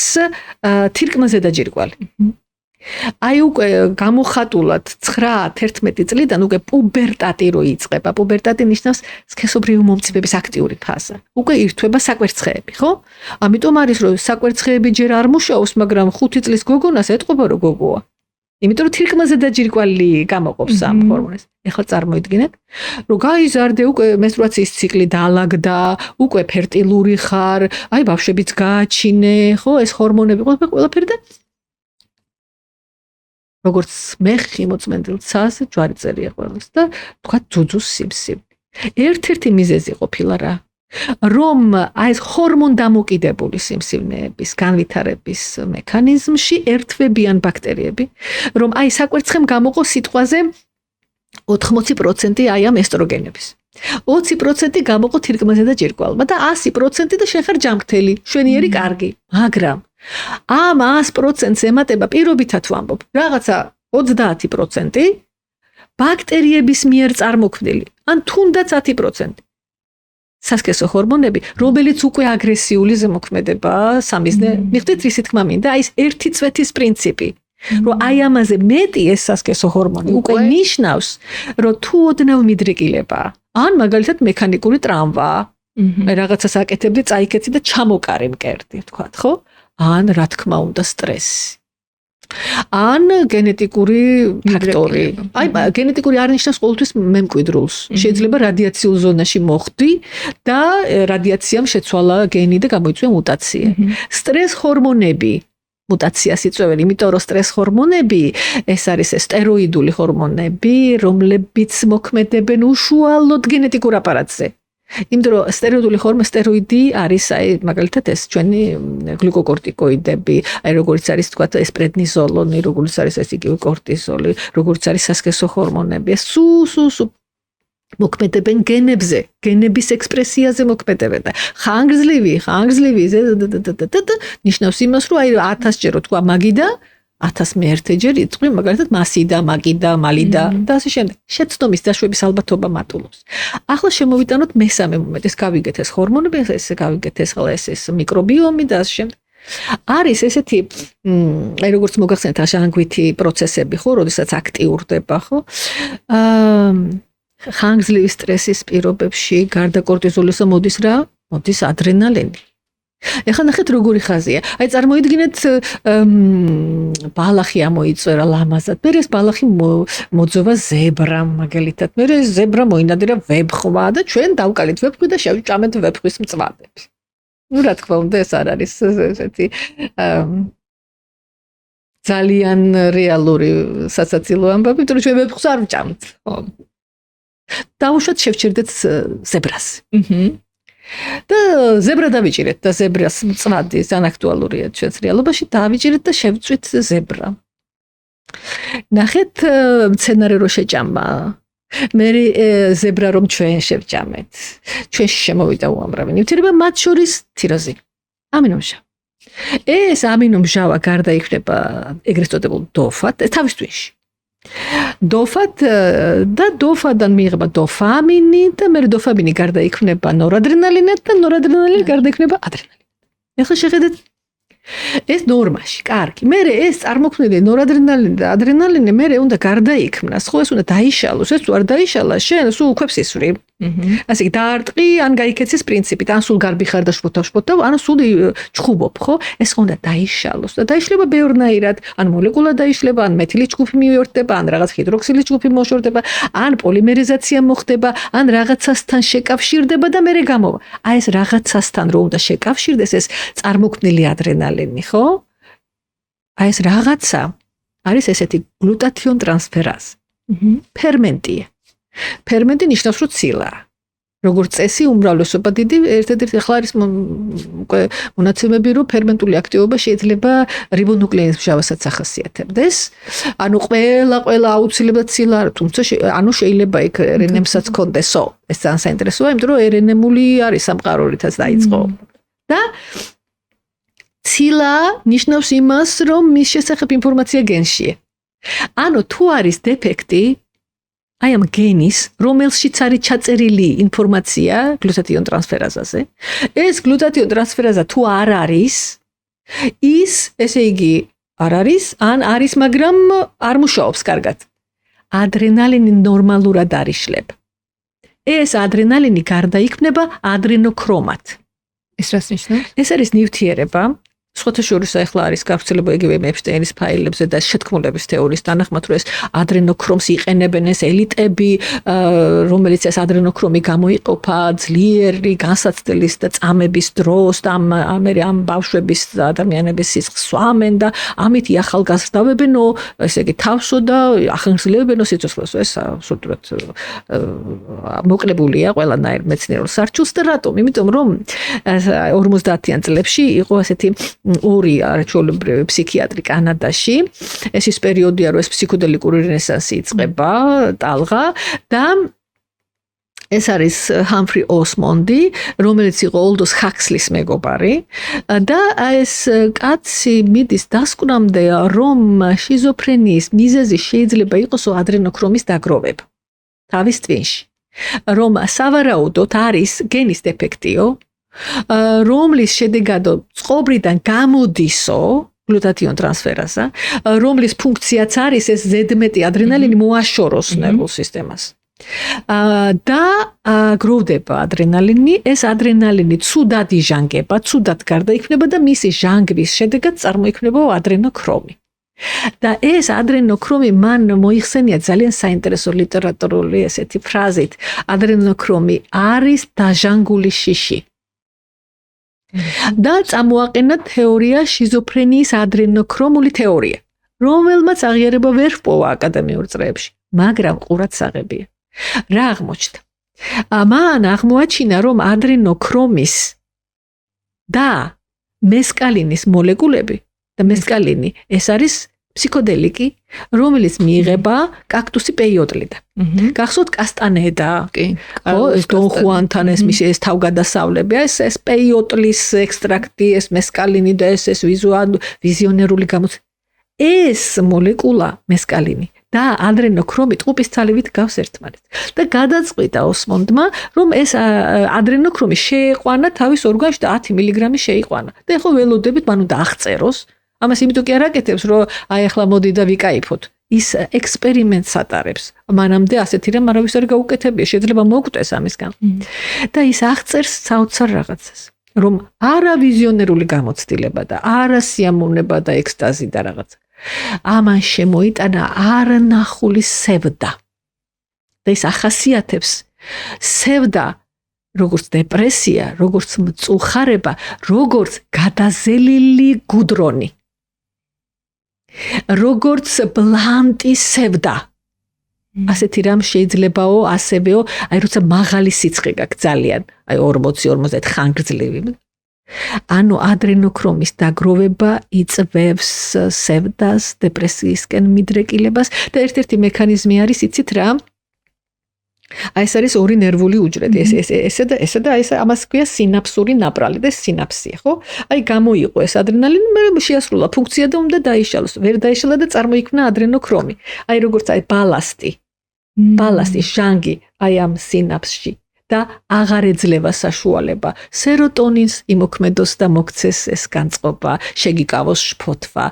თირკმაზე დაჯირკვალი. აი უკვე გამოხატულად 9-11 წლიდან უკვე პუბერტატი რო იწყება. პუბერტატი ნიშნავს სქესობრივი მომწიფების აქტიური ფაზა. უკვე ირთვება საკვერცხეები, ხო? ამიტომ არის რომ საკვერცხეები ჯერ არ მუშაობს, მაგრამ 5 წლის გოგონას ეთყობა რომ გოგოა. იმიტომ რომ თირკმაზე დაჯირკვალი გამოყოფს ამ ჰორმონებს. ეხლა წარმოიდგინეთ, რომ გაიზარდე უკვე მენსტრუაციის ციკლი დაალაგდა, უკვე ფერტილური ხარ, აი ბავშვებიც გააჩინე, ხო, ეს ჰორმონები ყველაფერი და როგორც მე ხიმოწმენდილ ცას ჯვარი წერია ყველას და თქვა ძუძუს სიმსივნე. ერთ-ერთი მიზეზი ყოფილა რა, რომ აი ეს ჰორმონ დამოკიდებული სიმსივნეების განვითარების მექანიზმში ერთვებიან ბაქტერიები, რომ აი საკვერცხემ გამოყო სიტყვაზე 80% აი ამ ესტროგენების. 20% გამოყო თირკმაზე და ჯირკვალმა და 100% და შენ ხარ ჯანმრთელი, შვენიერი კარგი, მაგრამ ამ 100%-ს ემატება პირობითად ვამბობ, რაღაცა 30% ბაქტერიების მიერ წარმოქმნილი, ან თუნდაც 10% სასქესო ჰორმონები, რომელიც უკვე აგრესიული ზემოქმედება სამიზნე, მიხდით ისი თქმა მინდა, აი ეს ერთი წვეთის პრინციპი, რომ აი ამაზე მეტი ეს სასქესო ჰორმონი უკვე ნიშნავს, რომ თუ ოდნავ მიდრეკილება, ან მაგალითად მექანიკური ტრავმა, რაღაცას აკეთებდი, წაიკეცი და ჩამოკარე მკერდი, ვთქვათ, ხო? ან რა თქმა უნდა სტრესი. ან გენეტიკური ფაქტორი. აი გენეტიკური არ ნიშნავს ყოველთვის მემკვიდრულს. შეიძლება რადიაციულ ზონაში მოხვდი და რადიაციამ შეცვალა გენი და გამოიწვია მუტაცია. სტრეს ჰორმონები მუტაციას იწვევენ, იმიტომ რომ სტრეს ჰორმონები ეს არის სტეროიდული ჰორმონები, რომლებიც მოქმედებენ უშუალოდ გენეტიკურ აპარატზე. იმიტომ რომ სტეროიდი არის მაგალითად ეს ჩვენი გლიკოკორტიკოიდები, როგორც არის თქვა ეს პრედნიზოლონი, როგორც არის ეს იგივე კორტიზოლი, როგორც არის სასქესო ჰორმონები, ეს სუ მოქმედებენ გენებზე, გენების ექსპრესიაზე მოქმედებენ და ხანგრძლივი ნიშნავს იმას, რომ 1000-ჯერ თქვა მაგიდა 1001-ჯერ იწყრი მაგალითად მასიდა, მაგიდა, მალიდა და ასე შემდეგ. შეცდომის დაშვების ალბათობა მატულობს. ახლა შემოვიტანოთ მესამე მომენტი, ეს გავიგეთ ეს ჰორმონები, ეს გავიგეთ ეს მიკრობიომი და ასე შემდეგ. არის ესეთი როგორც მოგახსენეთ ჟანგვითი პროცესები, ხო, როდესაც აქტიურდება, ხო? ხანგრძლივი სტრესის პირობებში გარდა კორტიზოლისა მოდის რა? მოდის ადრენალინი. ეხლა ნახეთ როგორი ხაზია. აი წარმოიდგინეთ ბალახი ამოიწვერა ლამაზად. მე ეს ბალახი მოძოვა ზებრამ მაგალითად. მე ეს ზებრა მოინადირა ვებხვა და ჩვენ დავკალით ვებხვი და შევჭამეთ ვებხვის მწვადებს. ნუ რა თქმა უნდა ეს არ არის ესეთი ძალიან რეალური სასაცილო ამბავი, იმიტომ რომ ჩვენ ვებხვს არ ვჭამთ. ხო. დაუშვათ შევჭირდეთ ზებრას. და ზებრა დავიჭირეთ და ზებრას მწვადი ძალიან აქტუალურია ჩვენს რეალობაში დავიჭირეთ და შევწვით ზებრა. ნახეთ მცენარე რო შეჭამა. მე ზებრა რომ ჩვენ შევჭამეთ. ჩვენში შემოვიდა უამრავი ნივთიერება, მათ შორის თიროზი. ამინომჟავა. ეს ამინომჟავა გარდაიქმნება ეგრეთ წოდებულ დოფად, თავის ტვინში. დოფად და დოფადან მიიღება დოფამინი და მე დოფამინი გარდაიქმნება ნორადრენალინად და ნორადრენალინი გარდაიქმნება ადრენალინად. ეხლა შეხედეთ ეს ნორმაში, კარგი. მე ეს წარმოქმნილი ნორადრენალინი და ადრენალინი მე უნდა გარდაიქმნას, ხო ეს უნდა დაიშალოს, ეს თუ არ დაიშალა, შენ სულ უქვებს ისვრი. ასე დაარტყი, ან გაიქეცის პრინციპით, ან სულ გარბი ხარ და შფოთავ, ან სულ ჩხუბობ, ხო? ეს უნდა დაიშალოს და დაიშლება ბევრნაირად, ან მოლეკულა დაიშლება, ან მეთილის ჯგუფი მიუერთდება, ან რაღაც ჰიდროქსილის ჯგუფი მოშორდება, ან პოლიმერიზაცია მოხდება, ან რაღაცასთან შეკავშირდება და მერე გამოვა. აი ეს რაღაცასთან რო უნდა შეკავშირდეს ეს წარმოქმნილი ადრენალინი, ხო? აი ეს რაღაცა არის ესეთი გლუტათიონ ტრანსფერაზი. ფერმენტია. ფერმენტი ნიშნავს რომ ცილა. როგორც წესი უმრავლესობა დიდი ერთადერთი ახლა არის მონაცემები რომ ფერმენტული აქტივობა შეიძლება რიბონუკლეინის მჟავასაც ახასიათებდეს. ანუ ყველა აუცილებლად ცილა, თუმცა ანუ შეიძლება იქ RNM-საც კონდესო. ეს ძალიან საინტერესოა, იმიტომ რომ RNM-ული არის სამყარო რითაც დაიწყო. და ცილა ნიშნავს იმას, რომ მის შესახებ ინფორმაცია გენშია. ანუ თუ არის დეფექტი აი ამ გენის, რომელშიც არის ჩაწერილი ინფორმაცია გლუტათიონ ტრანსფერაზაზე, ეს გლუტათიონ ტრანსფერაზა თუ არ არის, ის ესე იგი არ არის, ან არის, მაგრამ არ მუშაობს კარგად. ადრენალინი ნორმალურად არიშლებ. ეს ადრენალინი გარდაიქმნება ადრენოქრომად. ეს რას ნიშნავს? ეს არის ნივთიერება. სხვათა შორის ახლა არის გავრცელება იგივე ეპშტეინის ფაილებზე და შეთქმულების თეორიის თანახმად, რომ ეს ადრენოქრომს იყენებენ ეს ელიტები, რომელიც ეს ადრენოქრომი გამოიყოფა ძლიერი განსაცდელის და წამების დროს და ამ ბავშვების და ადამიანების სისხლს სვამენ და ამით ახალგაზრდავებენო, ესე იგი თავსო და ახანგრძლივებენო სიცოცხლესო. ეს აბსოლუტურად მოკლებულია ყველანაირ მეცნიერულ სარჩულს და რატომ? იმიტომ რომ 50-იან წლებში იყო ასეთი ორი არაჩვეულებრივი ფსიქიატრი კანადაში. ეს ის პერიოდია, რომ ეს ფსიქოდელიკური რენესანსი იწყება, ტალღა და ეს არის ჰამფრი ოსმონდი, რომელიც იყო ოლდოს ჰაქსლის მეგობარი და ეს კაცი მიდის დასკვნამდე, რომ შიზოფრენიის მიზეზი შეიძლება იყოს ადრენოქრომის დაგროვება თავის ტვინში. რომ სავარაუდოდ არის გენის დეფექტიო, რომლის შედეგადო წყობრიდან გამოდისო გლუტათიონ ტრანსფერაზა, რომლის ფუნქციაც არის ეს ზედმეტი ადრენალინი მოაშოროს ნერვულ სისტემას. და გროვდება ადრენალინი, ეს ადრენალინი ცუდად იჟანგება, ცუდად გარდაიქმნება და მისი ჟანგვის შედეგად წარმოიქმნება ადრენოქრომი. და ეს ადრენოქრომი მან მოიხსენია ძალიან საინტერესო ლიტერატურული ესეთი ფრაზით, ადრენოქრომი არის დაჟანგული შიში. და წამოაყენა თეორია შიზოფრენიის ადრენოქრომული თეორია, რომელმაც აღიარება ვერ ჰპოვა აკადემიურ წრეებში, მაგრამ ყურადს აღებია. რა აღმოჩნდა? მან აღმოაჩინა, რომ ადრენოქრომის და მესკალინის მოლეკულები და მესკალინი ეს არის ფსიქოდელიკი, რომელიც მიიღება კაქტუსი პეიოტლიდან. გახსოვთ კასტანედა? ხო, ეს დონ ხუანთან ეს მისი ეს თავგადასავლებია, ეს პეიოტლის ექსტრაქტი, ეს მესკალინი და ეს ვიზიონერული გამოცემა. ეს მოლეკულა მესკალინი და ადრენოქრომი ტყუპის ძალებით გავს ერთმანეთს. და გადაწყვიტა ოსმონდმა, რომ ეს ადრენოქრომი შეეყვანა თავის ორგანოში და 10 მილიგრამი შეიყვანა. და ეხლა ველოდებით, მან უნდა აღწეროს. ამას იმიტომ კი არ აკეთებს, რომ აი ახლა მოდი და ვიკაიფოთ. ის ექსპერიმენტს ატარებს. მანამდე ასეთი რამ არავის არ გაუკეთებია, შეიძლება მოგვწეს ამისგან. და ის აღწერს საოცარ რაღაცას, რომ არა ვიზიონერული გამოცდილება და არა სიამოვნება და ექსტაზი და რაღაცა. ამან შემოიტანა არნახული სევდა. და ის ახასიათებს სევდა როგორც დეპრესია, როგორც მწუხარება, როგორც გადაზელილი გუდრონი. როგორც ბლანტი სევდა. ასეთი რამ შეიძლებაო, ასევეო, აი როცა მაღალი სიცხე გაქვს ძალიან, აი 40-50 ხანგრძლივი. ანუ ადრენოქრომის დაგროვება იწვევს სევდას, დეპრესიისკენ მიდრეკილებას და ერთ-ერთი მექანიზმი არის, იცით რა? აი ეს არის ორი ნერვული უჯრედი, ესა და ეს ამას ქვია სინაფსური ნაპრალი და სინაფსია, ხო? აი გამოიყო ეს ადრენალინი, მაგრამ შეასრულა ფუნქცია და უნდა დაიშალოს. ვერ დაიშალა და წარმოიქმნა ადრენოქრომი. აი როგორც აი ბალასტი, ჟანგი აი ამ სინაფსში და აღარ ეძლევა საშუალება სეროტონინს იმოქმედოს და მოქცეს ეს განწყობა, შეგიკავოს შფოთვა.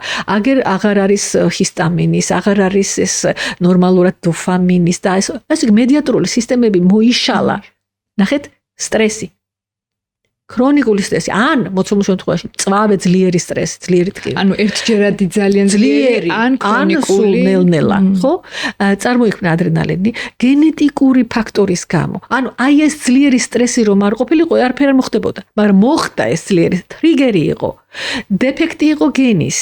აღარ არის ჰისტამინის, აღარ არის ეს ნორმალურად დოფამინის და ეს მედიატორული სისტემები მოიშალა. ნახეთ, სტრესი. ქრონიკული სტრესი, ან მოცემულ შემთხვევაში მწვავე ძლიერი სტრესი, ძლიერი ტკივილი. ანუ ერთჯერადი ძალიან ძლიერი, ან ქრონიკული ნელ-ნელა, ხო? წარმოიქმნა ადრენალინი გენეტიკური ფაქტორის გამო. ანუ აი ეს ძლიერი სტრესი რომ არ ყოფილიყო, არაფერი არ მოხდებოდა, მაგრამ მოხდა ეს ძლიერი ტრიგერი იყო. დეფექტი იყო გენის.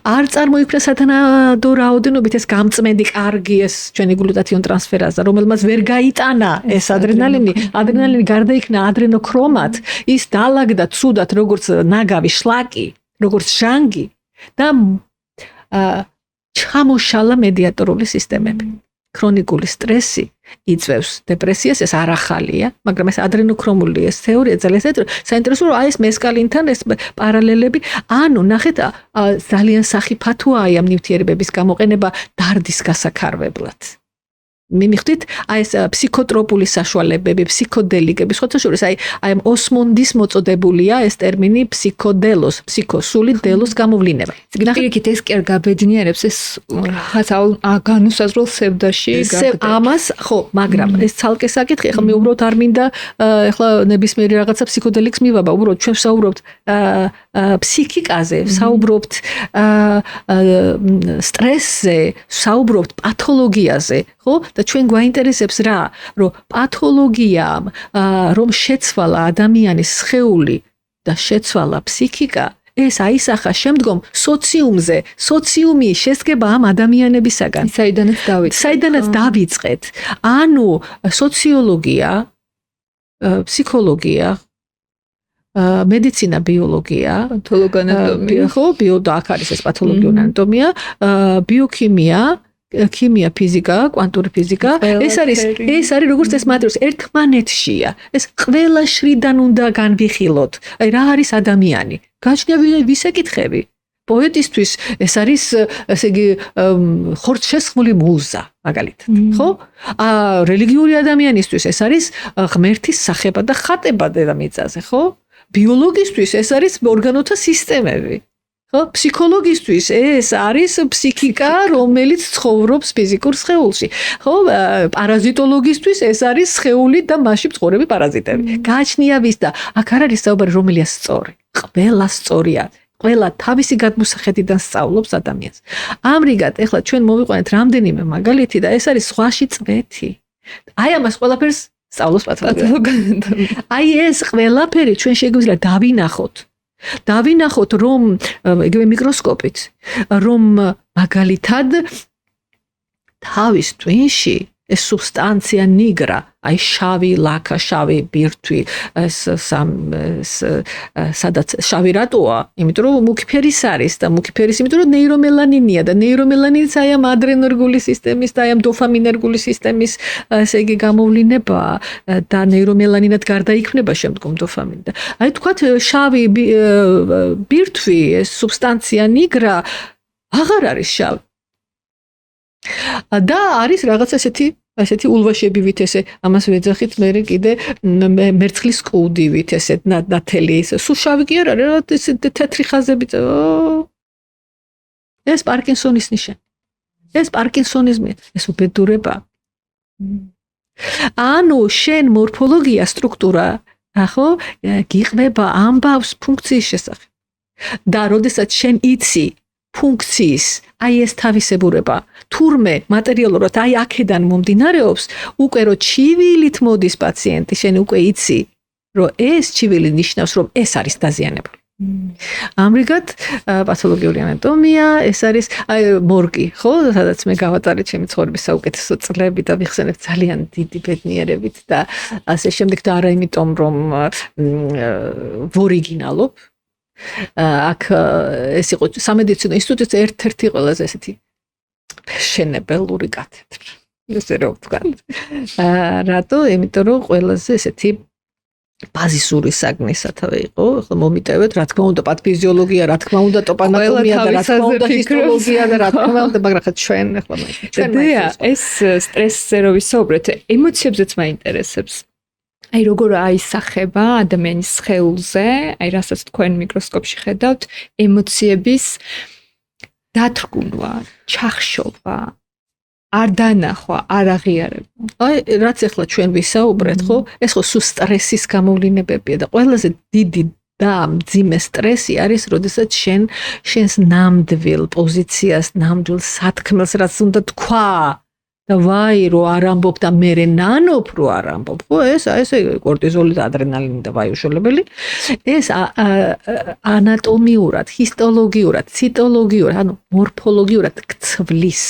არ წარმოიქმნა სათანადო რაოდენობით ეს გამწმენდი კარგი ეს ჩვენი გლუტათიონ ტრანსფერაზა, რომელმაც ვერ გაიტანა ეს ადრენალინი გარდაიქმნა ადრენოქრომად, ის დაალაგდა ცუდად როგორც ნაგავი შლაკი, როგორც ჟანგი და ჩამოშალა მედიატორული სისტემები. ქრონიკული სტრესი იწვევს დეპრესიას, ეს არ ახალია, მაგრამ ეს ადრენოქრომული ეს თეორია ძალიან საინტერესოა, აი ეს მესკალინთან ეს პარალელები, ანუ ნახეთ, ძალიან სახიფათოა აი ამ ნივთიერებების გამოყენება დარდის გასაქარვებლად. მიმიხდით, აი ეს ფსიქოტროპული საშუალებები, ფსიქოდელიკები, სხვათაშორის აი ამ ოსმონდის მოწოდებულია ეს ტერმინი ფსიქოდელოს, ფსიქოსული დელოს გამოვლინება. პირიქით ეს კი არ გაბედნიერებს ეს განუსაზღვრელ სევდაში გაგდა. ამას ხო, მაგრამ ეს ცალკე საკითხი, ახლა მე უბრალოდ არ მინდა ახლა ნებისმიერი რაღაცა ფსიქოდელიკს მივაბა, უბრალოდ ჩვენ საუბრობთ ფსიქიკაზე, საუბრობთ სტრესზე, საუბრობთ პათოლოგიაზე, ხო? და ჩვენ გვაინტერესებს რა, რომ პათოლოგიამ რომ შეცვალა ადამიანის სხეული და შეცვალა ფსიქიკა, ეს აისახა შემდგომ სოციუმზე, სოციუმი შესგება ამ ადამიანებისაგან. საიდანაც დავიწყეთ. ანუ სოციოლოგია, ფსიქოლოგია, მედიცინა, ბიოლოგია, პათოლოგანატომია, ხო, და აქ არის ეს პათოლოგიური ანატომია, ბიოქიმია, ქიმია, ფიზიკა, კვანტური ფიზიკა, ეს არის როგორც ეს მატრიქსი ერთმანეთშია. ეს ყველა შრიდან უნდა განვიხილოთ. აი რა არის ადამიანი? გაჩნია ვის ეკითხები? პოეტისთვის ეს არის, ესე იგი, ხორცშესხმული მუზა, მაგალითად, ხო? რელიგიური ადამიანისთვის ეს არის ღმერთის სახება და ხატება დედამიწაზე, ხო? ბიოლოგისთვის ეს არის ორგანოთა სისტემები. ხო, ფსიქოლოგისთვის ეს არის ფსიქიკა, რომელიც ცხოვრობს ფიზიკურ სხეულში. ხო, პარაზიტოლოგისთვის ეს არის სხეული და მასში მცხოვრები პარაზიტები. გააჩნია ვის და აქ არ არის საუბარი რომელია სწორი. ყველა სწორია. ყველა თავისი გადმოსახედიდან სწავლობს ადამიანს. ამრიგად, ეხლა ჩვენ მოვიყვანეთ რამდენიმე მაგალითი და ეს არის ზღვაში წვეთი. აი ამას ყველაფერს სწავლობს პათოლოგია. აი ეს ყველაფერი ჩვენ შეგვიძლია დავინახოთ, რომ იგივე მიკროსკოპით, რომ მაგალითად თავის ტვინში ეს სუბსტანცია ნიგრა, აი შავი ლაქა, შავი ბირთვი, სადაც შავი რატოა? იმიტომ რომ მუქიფერის არის და მუქიფერის იმიტომ რომ ნეირომელანინია და ნეირომელანინიც აი ამ ადრენერგული სისტემის და აი ამ დოფამინერგული სისტემის ესე იგი გამოვლინებაა და ნეირომელანინად გარდაიქმნება შემდგომ დოფამინი და აი თქვათ შავი ბირთვი, ეს სუბსტანცია ნიგრა აღარ არის შავი. და არის რაღაც ესეთი ულვაშებივით ესე ამას ვეძახით მე კიდე მერცხლის კუდივით ესე ნათელი ესე სულ შავი კი არ არის ეს თეთრი ხაზები ეს პარკინსონის ნიშანი ეს პარკინსონიზმი ეს უბედურება ანუ შენ მორფოლოგია სტრუქტურა ხო გიყვება ამბავს ფუნქციის შესახებ და როდესაც შენ იცი ფუნქციის აი ეს თავისებურება თურმე მატერიალურად აი აქედან მომდინარეობს უკვე რო ჩივილით მოდის პაციენტი შენ უკვე იცი რომ ეს ჩივილი ნიშნავს რომ ეს არის დაზიანებული ამრიგად პათოლოგიური ანატომია ეს არის აი მორგი ხო სადაც მე გავატარე ჩემი ცხოვრების საუკეთესო წლები და ვიხსენებ ძალიან დიდი ბედნიერებით და ასე შემდეგ და არა იმიტომ რომ ვორიგინალობ აქ ეს იყო სამედიცინო ინსტიტუტის ერთ-ერთი ყველაზე ესეთი შენებელური კათედრა. ესე რომ ვთქვა. რატო? იმიტომ რომ ყველაზე ესეთი ბაზისური საგნის სათავე იყო. ხო მომიტევეთ, რა თქმა უნდა, პათოფიზიოლოგია, რა თქმა უნდა, ტოპანატომია და რა თქმა უნდა, ჰისტოლოგია და რა თქმა უნდა, მაგრამ ხა ჩვენ ეს სტრესზე რო ვისაუბრეთ, ემოციებზეც მაინტერესებს. აი როგორ აისახება ადამიანის სხეულზე, აი რასაც თქვენ მიკროსკოპში ხედავთ, ემოციების დათრგუნვა, ჩახშობა, არ დანახვა, არ აღიარება. აი რაც ახლა ჩვენ ვისაუბრეთ, ხო? ეს ხო სულ სტრესის გამოვლინებებია და ყველაზე დიდი და მძიმე სტრესი არის, როდესაც შენს ნამდვილ პოზიციას, ნამდვილ სათქმელს რაც უნდა თქვა და ვაი რო არ ამბობ და მე ნანობ რო არ ამბობ ხო ეს კორტიზოლი და ადრენალინი და ვაიუშოლებელი ეს ანატომიურად ჰისტოლოგიურად ციტოლოგიურად ანუ მორფოლოგიურად გცვლის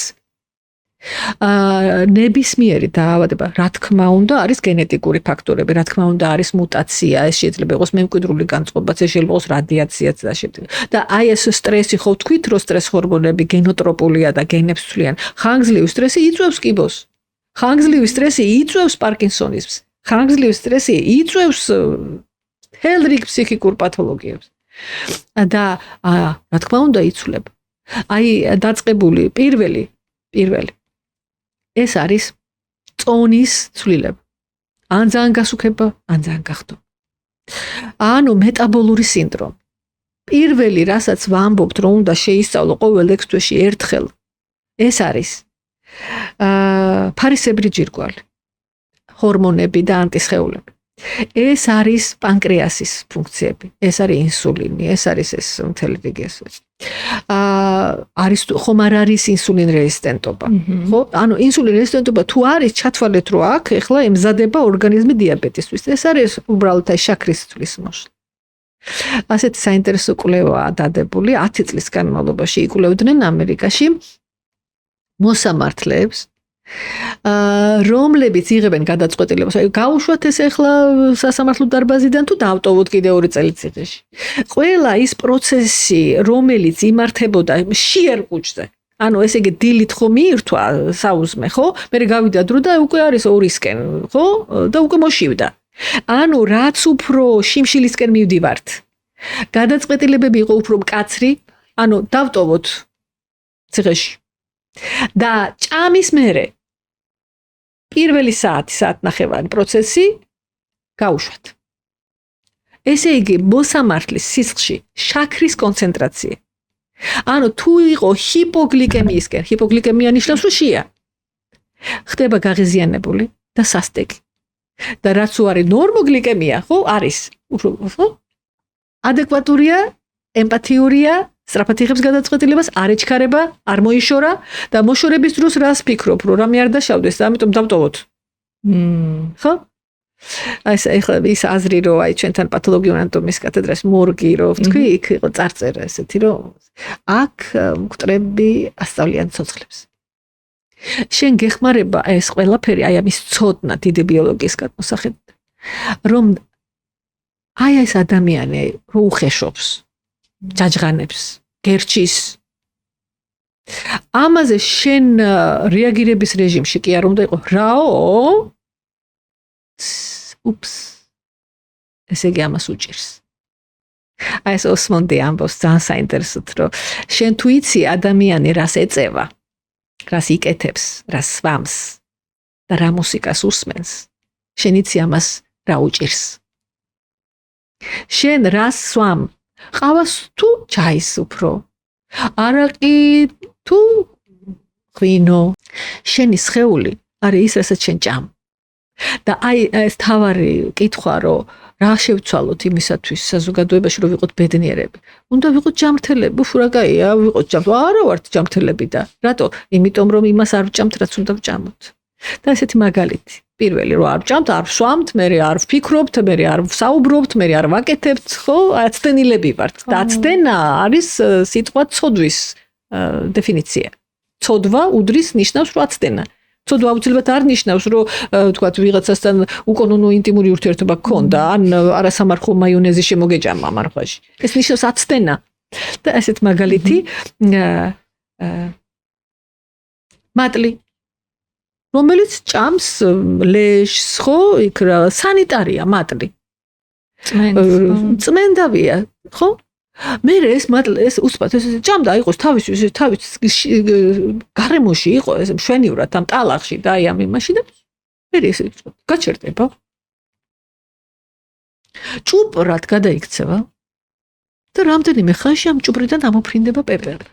ნებისმიერი დაავადება რა თქმა უნდა არის გენეტიკური ფაქტორები რა თქმა უნდა არის მუტაცია ეს შეიძლება იყოს მემკვიდრული განწყობაც ეს შეიძლება იყოს რადიაციაც და შემდეგ და აი ეს სტრესი ხო თქვით რომ სტრეს ჰორმონები გენოტროპულია და გენებს ცვლიან ხანგრძლივი სტრესი იწვევს კიბოს ხანგრძლივი სტრესი იწვევს პარკინსონიზმს ხანგრძლივი სტრესი იწვევს მთელ რიგ ფსიქიკურ პათოლოგიებს და რა თქმა უნდა იცვლება აი დაწყებული პირველი ეს არის წონის ცვლილება. ან ძალიან გასუქება, ან ძალიან გახდო. ანუ მეტაბოლური სინდრომი. პირველი, რასაც ვამბობთ, რომ უნდა შეისწავლო ყოველ 6 თვეში ერთხელ, ეს არის ფარისებრი ჯირკვალი, ჰორმონები და ანტისხეულები. ეს არის პანკრეასის ფუნქციები, ეს არის ინსულინი, ეს არის ეს მთელი რიგი ეს. არის ხომ არ არის ინსულინ რეზისტენტობა, ხო? ანუ ინსულინ რეზისტენტობა თუ არის, ჩათვალეთ რომ აქ ეხლა ემზადება ორგანიზმი დიაბეტისთვის. ეს არის უბრალოდ აი შაქრის ცვლის მოშლა. ასეთი საინტერესო კვლევაა დადებული 10 წლის განმავლობაში იკვლევდნენ ამერიკაში მოსამართლეებს რომლებიც იღებენ გადაწყვეტილებას, აი გაუშვათ ეს ახლა სასამართლო დარბაზიდან თუ დავტოვოთ კიდე 2 წელიწადში. ყველა ის პროცესი, რომელიც იმართებოდა შიერ კუჭზე. ანუ ესე იგი დილით ხო მიირთვა საუზმე, ხო? მე გავიდა დრო და უკვე არის 2-ისკენ, ხო? და უკვე მოშივდა. ანუ რაც უფრო შიმშილისკენ მივდივართ. გადაწყვეტილებები იყო უფრო მკაცრი, ანუ დავტოვოთ ციხეში. და ჭამის მერე პირველი საათნახევარი პროცესი გაუშვათ. ესე იგი მოსამართლის სისხლში შაქრის კონცენტრაცია. ანუ თუ იყო ჰიპოგლიკემიისკენ, ჰიპოგლიკემია ნიშნავს რომ შია. ხდება გაღიზიანებული და სასტიკი. და რაც უარი ნორმოგლიკემია, ხო, არის. ხო? ადეკვატურია, ემპათიურია სწრაფად იღებს გადაწყვეტილებას, არ ეჩქარება, არ მოიშორა და მოშორების დროს რას ფიქრობ, რომ რამე არ დაშავდეს, ამიტომ დავტოვოთ. ხო? ეს აზრი რომ აი ჩვენთან პათოლოგიური ანატომიის კათედრას მორგი რო ვთქვი, იქ იყო წარწერა ესეთი რომ აქ მკვდრები ასწავლიან ცოცხლებს. შენ გეხმარება ეს ყველაფერი აი ამის ცოდნა დიდი ბიოლოგიის გადმოსახედით, რომ აი ეს ადამიანი რო უხეშობს, ჯაჯღანებს, გერჩის ამაზე შენ რეაგირების რეჟიმში კი არ უნდა იყო რაო უპს ესე იგი ამას უჭირს აი ეს ოსმონდი ამბობს ძალიან საინტერესოდ რომ შენ თუ იცი ადამიანი რას ეწევა რას იკეთებს რას სვამს და რა მუსიკას უსმენს შენ იცი ამას რა უჭირს შენ რას სვამ ყავას თუ ჩაის უფრო არაყი თუ ღვინო შენი სხეული არის ის რასაც შენ ჭამ და აი ეს თავარი კითხვა რომ რა შევცვალოთ იმისათვის საზოგადოებაში რომ ვიყოთ ბედნიერები უნდა ვიყოთ ჯამრთელები რა კაია ვიყოთ ჯამრთელები არა ვართ ჯამრთელები და რატო იმიტომ რომ იმას არ ვჭამთ რაც უნდა ვჭამოთ და ესეთი მაგალითი პირველი რომ არ ვჭამთ არ ვსვამთ მე არ ვფიქრობთ მე არ ვსაუბრობთ მე არ ვაკეთებთ ხო აცდენილები ვართ და აცდენა არის სიტყვა ცოდვის დეფინიცია ცოდვა უდრის ნიშნავს რომ აცდენა ცოდვა აუცილებლად არ ნიშნავს რომ თქვათ ვიღაცასთან უკანონო ინტიმური ურთიერთობა გქონდა ან არასამარხო მაიონეზი შემოგეჭამა მარხვაში ეს ნიშნავს აცდენა და ესეთ მაგალითი მატლი რომელიც ჭამს ლეშს ხო იქ სანიტარია მატლი წმენდავია ხო მე ეს მატლი ეს უსპათ ეს ჭამდა იყოს თავის გარემოში იყო ეს მშვენივრად ამ ტალახში და აი ამ იმაში და მე ეს გაჩერდება ჭუპრად გადაიქცევა და რამდენიმე ხანში ამ ჭუპრიდან ამოფრინდება პეპელი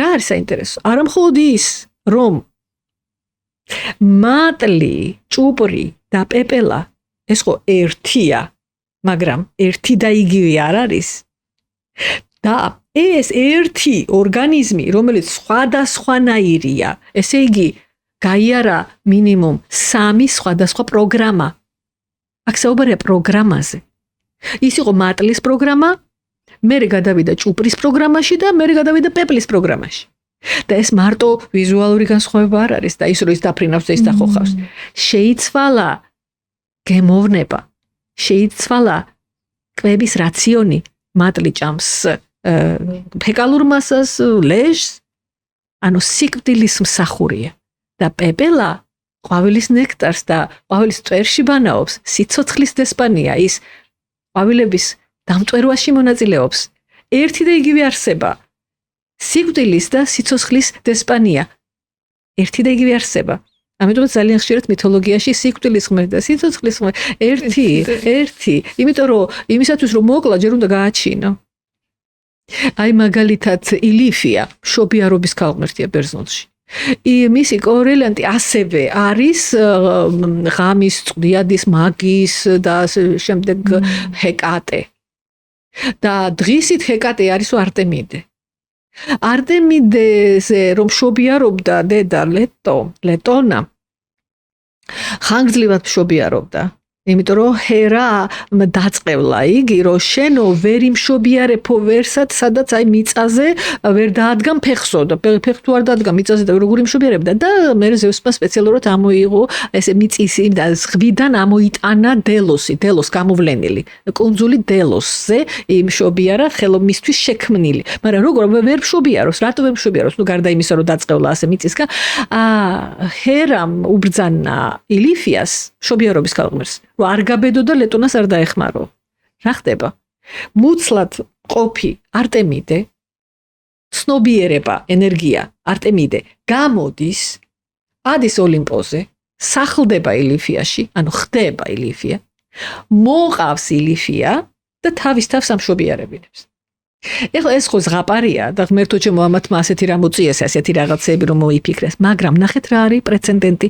რა არის საინტერესო არა მხოლოდ ის რომ მატლი ჭუპრი და პეპელა ეს ხო ერთია მაგრამ ერთი და იგივე არ არის და ეს ერთი ორგანიზმი რომელიც სხვადასხვანაირია ესე იგი გაიარა მინიმუმ 3 სხვადასხვა პროგრამა აქ საუბარია პროგრამაზე ის იყო მატლის პროგრამა მერე გადავიდა ჭუპრის პროგრამაში და მერე გადავიდა პეპლის პროგრამაში და ეს მარტო ვიზუალური განსხვავება არ არის და ის რო ის დაფრინავს და ის დახოხავს შეიცვალა გემოვნება შეიცვალა კვების რაციონი მატლი ჭამს ფეკალურ მასას ლეჟს ანუ სიკვდილის მსახურია და პეპელა ყვავილის ნექტარს და ყვავილის წვერში ბანაობს სიცოცხლის დესპანია ის ყვავილების დამტვერვაში მონაწილეობს ერთი და იგივე არსება სიკვდილის და სიცოცხლის დესპანია ერთი და იგივე არსება ამიტომ ძალიან ხშირად მითოლოგიაში სიკვდილის ღმერთი და სიცოცხლის ღმერთი ერთი იმიტომ რომ იმისათვის რომ მოკლა ჯერ უნდა გააჩინო აი მაგალითად ილიფია მშობიარობის ქალღმერთია ბერძნულში მისი კორელანტი ასევე არის ღამის წვდიადის მაგის და შემდეგ ჰეკატე და დღისით ჰეკატე არის არტემიდე არტემიდეზე რომ მშობიარობდა დედა ლეტონა ხანგრძლივად მშობიარობდა იმიტომ რომ ჰერა დაწყევლა იგი რომ შენო ვერ იმშობიარებო ვერსად სადაც აი მიწაზე ვერ დაადგან ფეხსო და ფეხ თუ არ დაადგან მიწაზე და როგორ იმშობიარებდა და მე ზევსმა სპეციალურად ამოიღო ესე მიწის და ზღვიდან ამოიტანა დელოს გამოვლენილი კუნძული დელოსზე იმშობიარა ხელომისთვის შექმნილი მაგრამ როგორ ვერ მშობიაროს რატო ვერ მშობიაროს ნუ გარდა იმისა რომ დაწყევლა ასე მიწისგან ჰერამ უბრძანა ილიფიას მშობიარობის ქალღმერთს რომ არ გაბედო და ლეტონას არ დაეხმარო. რა ხდება? მუცლად ყოფი არტემიდე, ცნობიერება, ენერგია, არტემიდე გამოდის, ადის ოლიმპოზე, სახლდება ილიფიაში, ანუ ხდება ილიფია, მოყავს ილიფია და თავის თავს ამშობიარებინებს. ეხლა ეს ხო ზღაპარია და ღმერთო ჩემო ამათმა ასეთი რა მოწიეს, ასეთი რაღაცები რომ მოიფიქრეს, მაგრამ ნახეთ რა არის პრეცედენტი,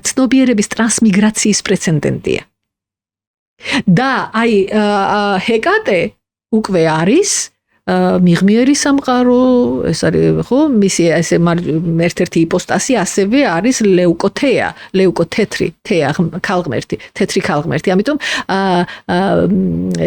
ცნობიერების ტრანსმიგრაციის პრეცედენტია. და აი ჰეკატე უკვე არის მიღმიერი სამყარო, ეს არის ხო, მისი ესე ერთ-ერთი იპოსტასი ასევე არის ლეუკოთეა, ლეუკოთეთრი, თეა ქალღმერთი, თეთრი ქალღმერთი. ამიტომ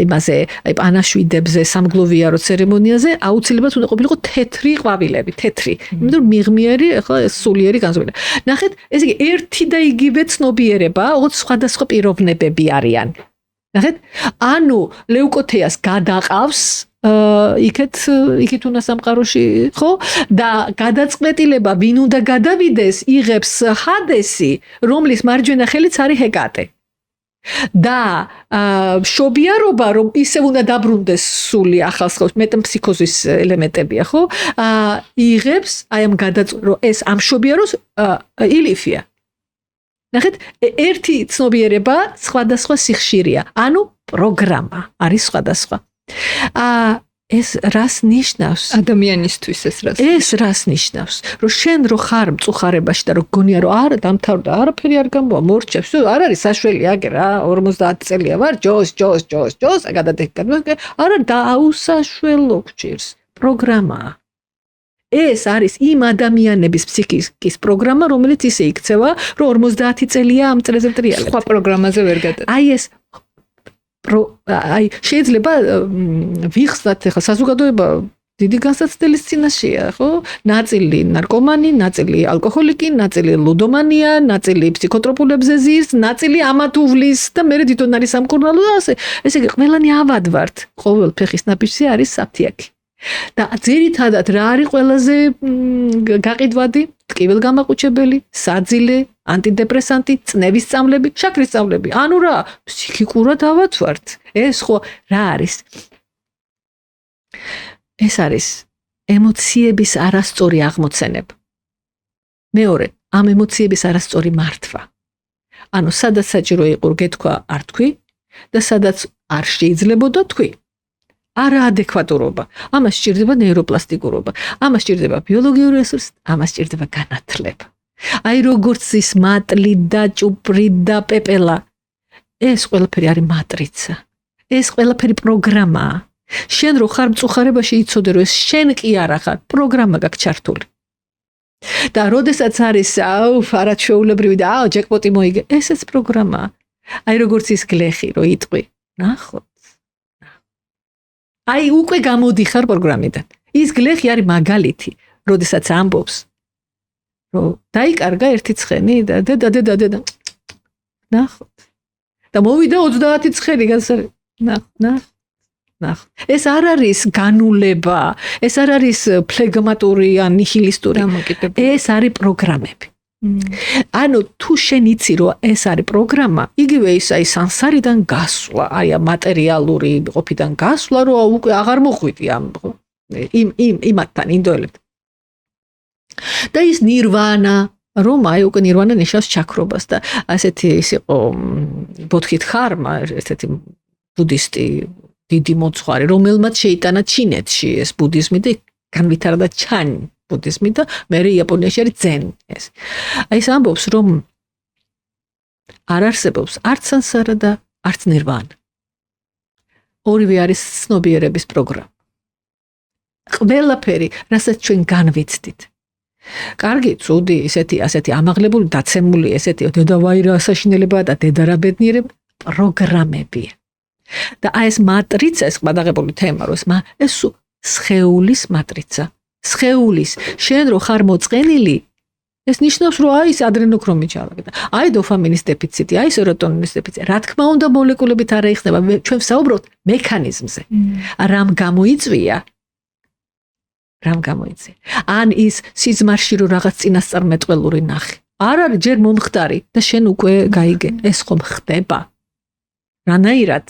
იმაზე, აი პანაშვიდებზე, სამგლოვიარო ცერემონიაზე აუცილებლად უნდა ყოფილიყო თეთრი ყვავილები, თეთრი. იმიტომ მიღმიერი, ხო, სულიერი განზომილებაა. ნახეთ, ესე იგი ერთი და იგივე ცნობიერება, ოღონდ სხვადასხვა პიროვნებები არიან. ნახეთ, ანუ ლეუკოთეას გადაყავს იქით უნდა სამყაროში, ხო? და გადაწყვეტილება ვინ უნდა გადავიდეს, იღებს ჰადესი, რომლის მარჯვენა ხელიც არის ჰეკატე. და მშობიარობა, რომ ისევ უნდა დაბრუნდეს სული ახალსხეულს, მეტამფსიქოზის ელემენტებია, ხო? იღებს აი ამ ეს ამ მშობიაროს ილიფია. ნახეთ, ერთი ცნობიერება სხვადასხვა სიხშირეა, ანუ პროგრამა არის სხვადასხვა. ეს რას ნიშნავს? ადამიანისთვის ეს რას ნიშნავს? რომ შენ რო ხარ მწუხარებაში და რო გონია რომ არა დამთავრდა, არაფერი არ გამოვა, მორჩებს, არ არის საშველი აგერ რა, 50 წელია ვარ, ჯოს, გადადეკ. არა, დაუსაშველო გჭირს, პროგრამაა. ეს არის იმ ადამიანების ფსიქიკის პროგრამა, რომელიც ისე იქცევა, რომ 50 წელია ამ წელზე ტრიალებს. სხვა პროგრამაზე ვერ გადადის. აი შეიძლება ვიხსნათ ახლა საზოგადოება დიდი განსაცდელის წინაშეა, ხო? ნაწილი ნარკომანი, ნაწილი ალკოჰოლიკი, ნაწილი ლუდომანია, ნაწილი ფსიქოტროპულებზე ზის, ნაწილი ამათ უვლის და მე თვითონ არის სამკურნალო და ასე. ესე იგი ყველანი ავად ვართ. ყოველ ფეხის ნაპირზე არის საფთიაქი. და ძირითადად რა არის ყველაზე გაყიდვადი? ტკივილგამაყუჩებელი, საძილე, ანტიდეპრესანტი, წნევის სწავლები, შაქრის სწავლები. ანუ რა, ფსიქიკურად ავად ვართ. ეს ხო რა არის? ეს არის ემოციების არასწორი აღმოცენება. მეორე, ამ ემოციების არასწორი მართვა. ანუ სადაც საჭირო იყო გეთქვა არ თქვი და სადაც არ შეიძლებოდა თქვი. არაადეკვატურობა. ამას სჭირდება ნეიროპლასტიკურობა. ამას სჭირდება ბიოლოგიური რესურსი, ამას სჭირდება განათლება. აი როგორც ის მატლი და ჭუპრი და პეპელა. ეს ყველაფერი არის მატრიცა. ეს ყველაფერი პროგრამაა. შენ რო ხარ მწუხარებაში იცოდე რომ ეს შენ კი არა ხარ, პროგრამა გაქვს ჩართული. და როდესაც არის არაჩვეულებრივი და ჯეკპოტი მოიგე, ესეც პროგრამაა. აი როგორც ის გლეხი რო იტყვი, ნახოთ. აი უკვე გამოდიხარ პროგრამიდან. ის გლეხი არის მაგალითი, როდესაც ამბობს, რომ დაიკარგა ერთი ცხენი და დედა. ნახოთ. და მოვიდა 30 ცხენი განსარი. ნახოთ. ეს არ არის განულება, ეს არ არის ფლეგმატური ან ნიჰილისტური. ეს არის პროგრამები. ანუ თუ შენ იცი რომ ეს არის პროგრამა, იგივე ის აი სანსარიდან გასვლა, აი მატერიალური ყოფიდან გასვლა, რომ უკვე აღარ მოხვიდი ამ იმათთან ინდოელებთან. და ის ნირვანა, რომ აი უკვე ნირვანა ნიშნავს ჩაქრობას და ასეთი ის იყო ბოთქით ხარმა, ესეთი ბუდისტი დიდი მოძღვარი, რომელმაც შეიტანა ჩინეთში ეს ბუდიზმი და განვითარდა ჩან ბუდიზმი და მე იაპონიაში არის ძენ ეს. აი ეს ამბობს, რომ არ არსებობს არც სანსარა და არც ნირვანა. ორივე არის ცნობიერების პროგრამა. ყველაფერი, რასაც ჩვენ განვიცდით. კარგი, ცუდი, ასეთი ამაღლებული, დაცემული, ესეთი დედავაირა საშინელებაა და დედა რა ბედნიერება, პროგრამებია. და აი ეს მატრიცა, ეს გადაღებული თემა, რომ ეს სხეულის მატრიცა. სხეულის, შენ რო ხარ მოწყენილი, ეს ნიშნავს, რომ აი ეს ადრენოქრომი ჩავაგდა. აი დოფამინის დეფიციტი, აი სეროტონინის დეფიციტი. რა თქმა უნდა, მოლეკულებით არ იხსნება, ჩვენ ვსაუბრობთ მექანიზმზე. რამ გამოიწვია? ან ის სიზმარში რო რაღაც წინასწარმეტყველური ნახე. არ არის ჯერ მომხდარი და შენ უკვე გაიგე, ეს ხომ ხდება. რანაირად?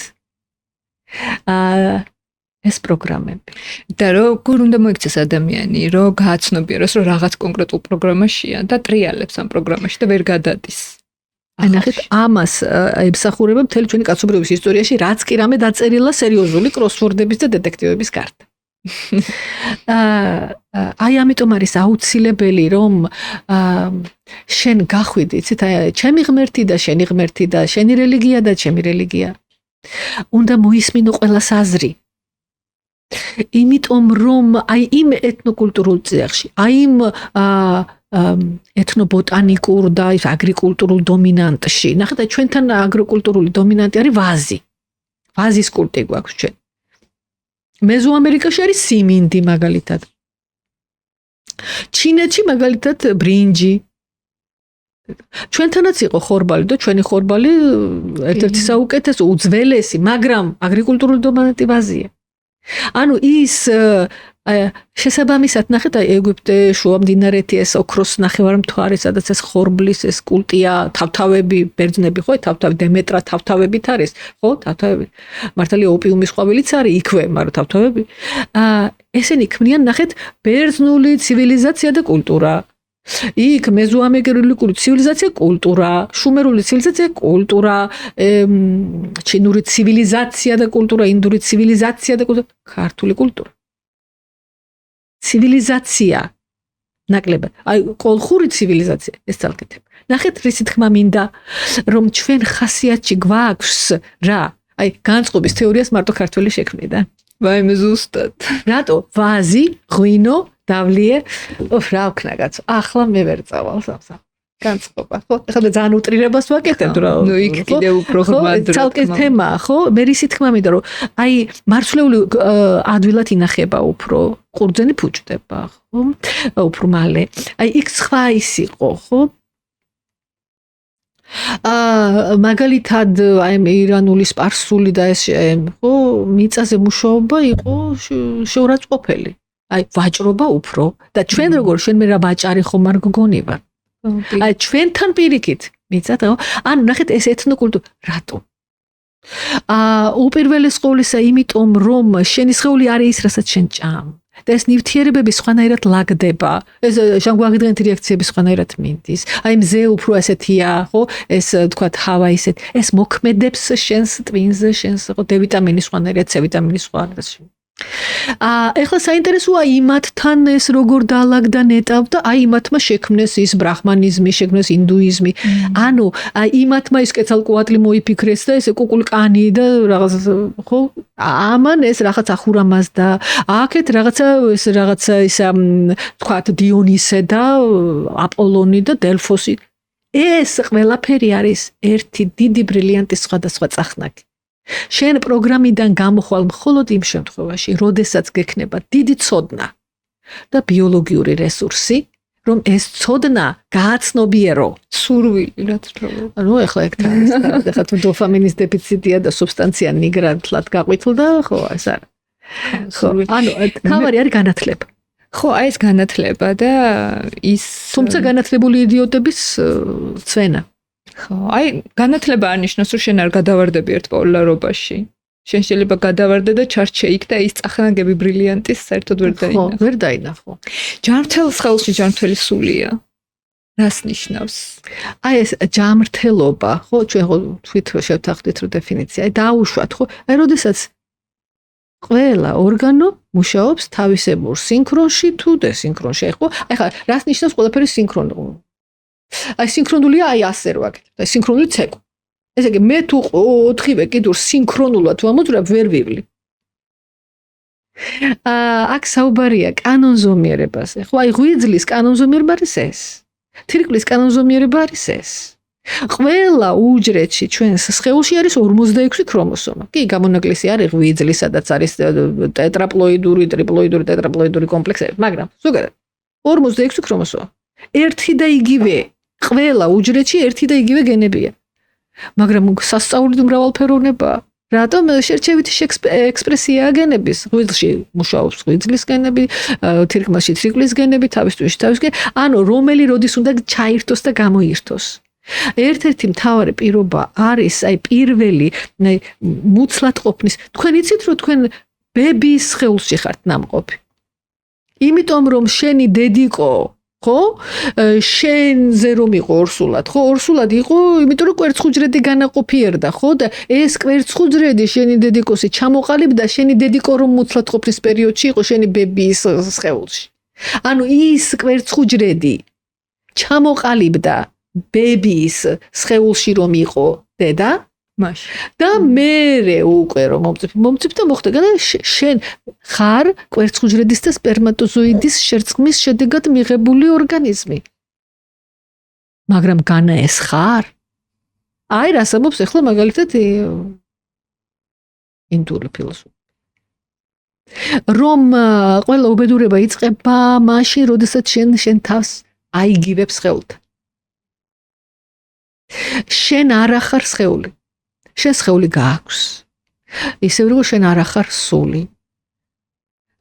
ეს პროგრამები. და როგორ უნდა მოიქცეს ადამიანი, რომ გააცნობიეროს, რომ რაღაც კონკრეტულ პროგრამაშია და ტრიალებს ამ პროგრამაში და ვერ გადადის. ნახეთ, ამას ემსახურება მთელი ჩვენი კაცობრიობის ისტორიაში, რაც კი რამე დაწერილა სერიოზული კროსვორდების და დეტექტივების გარდა. აი ამიტომ არის აუცილებელი, რომ შენ გახვიდე, იცით, ჩემი ღმერთი და შენი ღმერთი და შენი რელიგია და ჩემი რელიგია. უნდა მოისმინო ყველას აზრი. იმიტომ რომ აი იმ ეთნოკულტურულ წიაღში, აი იმ ეთნობოტანიკურ და ის აგრიკულტურულ დომინანტში, ნახეთ, ჩვენთან აგრიკულტურული დომინანტი არის ვაზი. ვაზის კულტი გვაქვს ჩვენ. მეზოამერიკაში არის სიმინდი მაგალითად. ჩინეთში მაგალითად ბრინჯი. ჩვენთანაც იყო ხორბალი და ჩვენი ხორბალი ერთ-ერთი საუკეთესო, უძველესი, მაგრამ აგრიკულტურული დომინანტი ვაზია. ანუ ის შესაბამისად ნახეთ აი ეგვიპტე, შუამდინარეთი ეს ოქროს ნახევარმთვარე, სადაც ეს ხორბლის ეს კულტია, თავთავები, ბერძნები ხო, თავთავი დემეტრა თავთავებით არის, ხო, თავთავები. მართალია ოპიუმის ყვავილიც არის იქვე, მაგრამ თავთავები. ესენი ქმნიან ნახეთ ბერძნული ცივილიზაცია და კულტურა. იქ მეზოამერიკული ცივილიზაცია, კულტურა, შუმერული ცივილიზაცია, კულტურა, ჩინური ცივილიზაცია და კულტურა, ინდური ცივილიზაცია და კულტურა, ქართული კულტურა. ცივილიზაცია ნაკლებად. აი კოლხური ცივილიზაცია ეს ძალკეთებ. ნახეთ რისი თქმა მინდა, რომ ჩვენ ხასიათში გვაქვს რა? აი განწყობის თეორიას მარტო ქართველი შექმნიდა. ვაიმე ზუსტად. რატო? ვაზი, ღვინო, დავლიე, რა ვქნა კაცო. ახლა მე ვერ წავალ სამსა. განწყობა, ხო? ახლა ძალიან უტრირებას ვაკეთებ რა. ნუ იქ კიდე უფრო ხმადრობ. ცალკე თემაა, ხო? მე რისი თქმა მინდა, რომ აი მარცვლეული ადვილად ინახება უფრო, ყურძენი ფუჭდება, ხო? უფრო მალე. აი იქ სხვა ის იყო, ხო? მაგალითად აი ირანული სპარსული და ეს ხო მიწაზე მუშაობა იყო შეურაცხყოფელი. აი ვაჭრობა უფრო და ჩვენ როგორ შენ მე რა ვაჭარი ხომ არ გგონი ვარ. აი ჩვენთან პირიქით მიწა და ანუ ნახეთ ეს ეთნოკულტურა რატო? უპირველეს ყოვლისა იმიტომ რომ შენი სხეული არის ის რასაც შენ ჭამ. და ეს ნივთიერებები სხვანაირად ლაგდება. ეს ჟანგვაღდღენთი რეაქციები სხვანაირად მინდის. აი მზე უფრო ასეთია, ხო? ეს თქვათ ჰავა ისეთ. ეს მოქმედებს შენს ტვინზე, შენს ხო დ-ვიტამინის სხვანაირად, C-ვიტამინის სხვანაირად. ეხლა საინტერესოა იმათთან ეს როგორ დაალაგდა ნეტავდა, აი იმათმა შექმნეს ის ბრაჰმანიზმი, შექმნეს ინდუიზმი. ანუ იმათმა ის კეცალკოატლი მოიფიქრეს და ეს კუკულკანი და რაღაც ხო? ამან ეს რაღაც ახურამაზდა. აქეთ რაღაცა ის თქვათ დიონისე და აპოლონი და დელფოსი. ეს ყველაფერი არის ერთი დიდი ბრილიანტის სხვადასხვა წახნაგი. შენ პროგრამიდან გამოხვალ მხოლოდ იმ შემთხვევაში, როდესაც გექნება დიდი ცოდნა და ბიოლოგიური რესურსი, რომ ეს ცოდნა გააცნობიერო. სურვილი რაც თქო. ანუ ეხლა ეგ თან ეხლა თუ დოფამინის დეფიციტია და სუბსტანცია ნიგრანტლად გაყვითლდა, ხო, ეს არა. ხო, ანუ თავარი არის განათლება. ხო, აი ეს განათლება და ის თუმცა განათლებული იდიოტების ცვენა. ხო, აი განათლება არნიშნავს, რომ შენ არ გადავარდები ერთ პოლარობაში. შენ შეიძლება გადავარდე და ჩარჩე იქ და ის წახნაგები ბრილიანტის საერთოდ ვერ დაინახო. ხო, ვერ დაინახო. ჯანმრთელს ხელში ჯანმრთელი სულია. რას ნიშნავს? აი ეს ჯანმრთელობა, ხო, ჩვენ ხო თვით შევთანხმდით რომ დეფინიცია, აი დაუშვათ, ხო? აი როდესაც ყველა ორგანო მუშაობს თავისებურ სინქრონში თუ დესინქრონში, ხო? აი ხა რას ნიშნავს ყველაფერი სინქრონული? აი სინქრონულია აი ასე რო ვაკეთებ. აი სინქრონული ცეკვა. ესე იგი მე თუ 4-ვე კიდურს სინქრონულად ვამოძრავ ვერ ვივლი. აქ საუბარია კანონზომიერებაზე. ხო აი ღვიძლის კანონზომიერება არის ეს. თირკმლის კანონზომიერება არის ეს. ყველა უჯრედში ჩვენს სხეულში არის 46 ქრომოსომა. კი, გამონაკლისი არის ღვიძლი, სადაც არის ტეტრაპლოიდური, ტრიპლოიდური, ტეტრაპლოიდური კომპლექსები, მაგრამ ზოგადად 46 ქრომოსომა. ერთი და იგივე ყველა უჯრედში ერთი და იგივე გენებია. მაგრამ სასწაული მრავალფეროვნებაა. რატომ შერჩევითი ექსპრესია გენების? ღვიძლში მუშაობს ღვიძლის გენები, თირკმელში თირკმლის გენები, თავის თვეში თავის გენები, ანუ რომელი როდის უნდა ჩაირთოს და გამოირთოს. ერთ-ერთი მთავარი პირობა არის აი პირველი მუცლად ყოფნის. თქვენ იცით რომ თქვენ ბებიის სხეულში ხართ ნამყოფი. იმიტომ რომ შენი დედიკო ხო? შენზე რომ იყო ორსულად, ხო? ორსულად იყო, იმიტომ რომ კვერცხუჯრედი განაყოფიერდა, ხო? და ეს კვერცხუჯრედი შენი დედიკოსი ჩამოყალიბდა შენი დედიკო რომ მუცლად ყოფნის პერიოდში იყო შენი ბებიის სხეულში. ანუ ის კვერცხუჯრედი ჩამოყალიბდა ბებიის სხეულში რომ იყო დედა მაშინ. და მე უკვე რომ მომწიფ და მოხდა და შენ ხარ კვერცხუჯრედის და სპერმატოზოიდის შერწყმის შედეგად მიღებული ორგანიზმი. მაგრამ განა ეს ხარ? აი რას ამბობს ახლა მაგალითად ინდური ფილოსოფია. რომ ყველა უბედურება იწყება მაშინ, როდესაც შენ თავს აიგივებს სხეულთან. შენ არ ახარ სხეული. შენ სხეული გააქვს. ისევ როგორც შენ არ ახარ სული.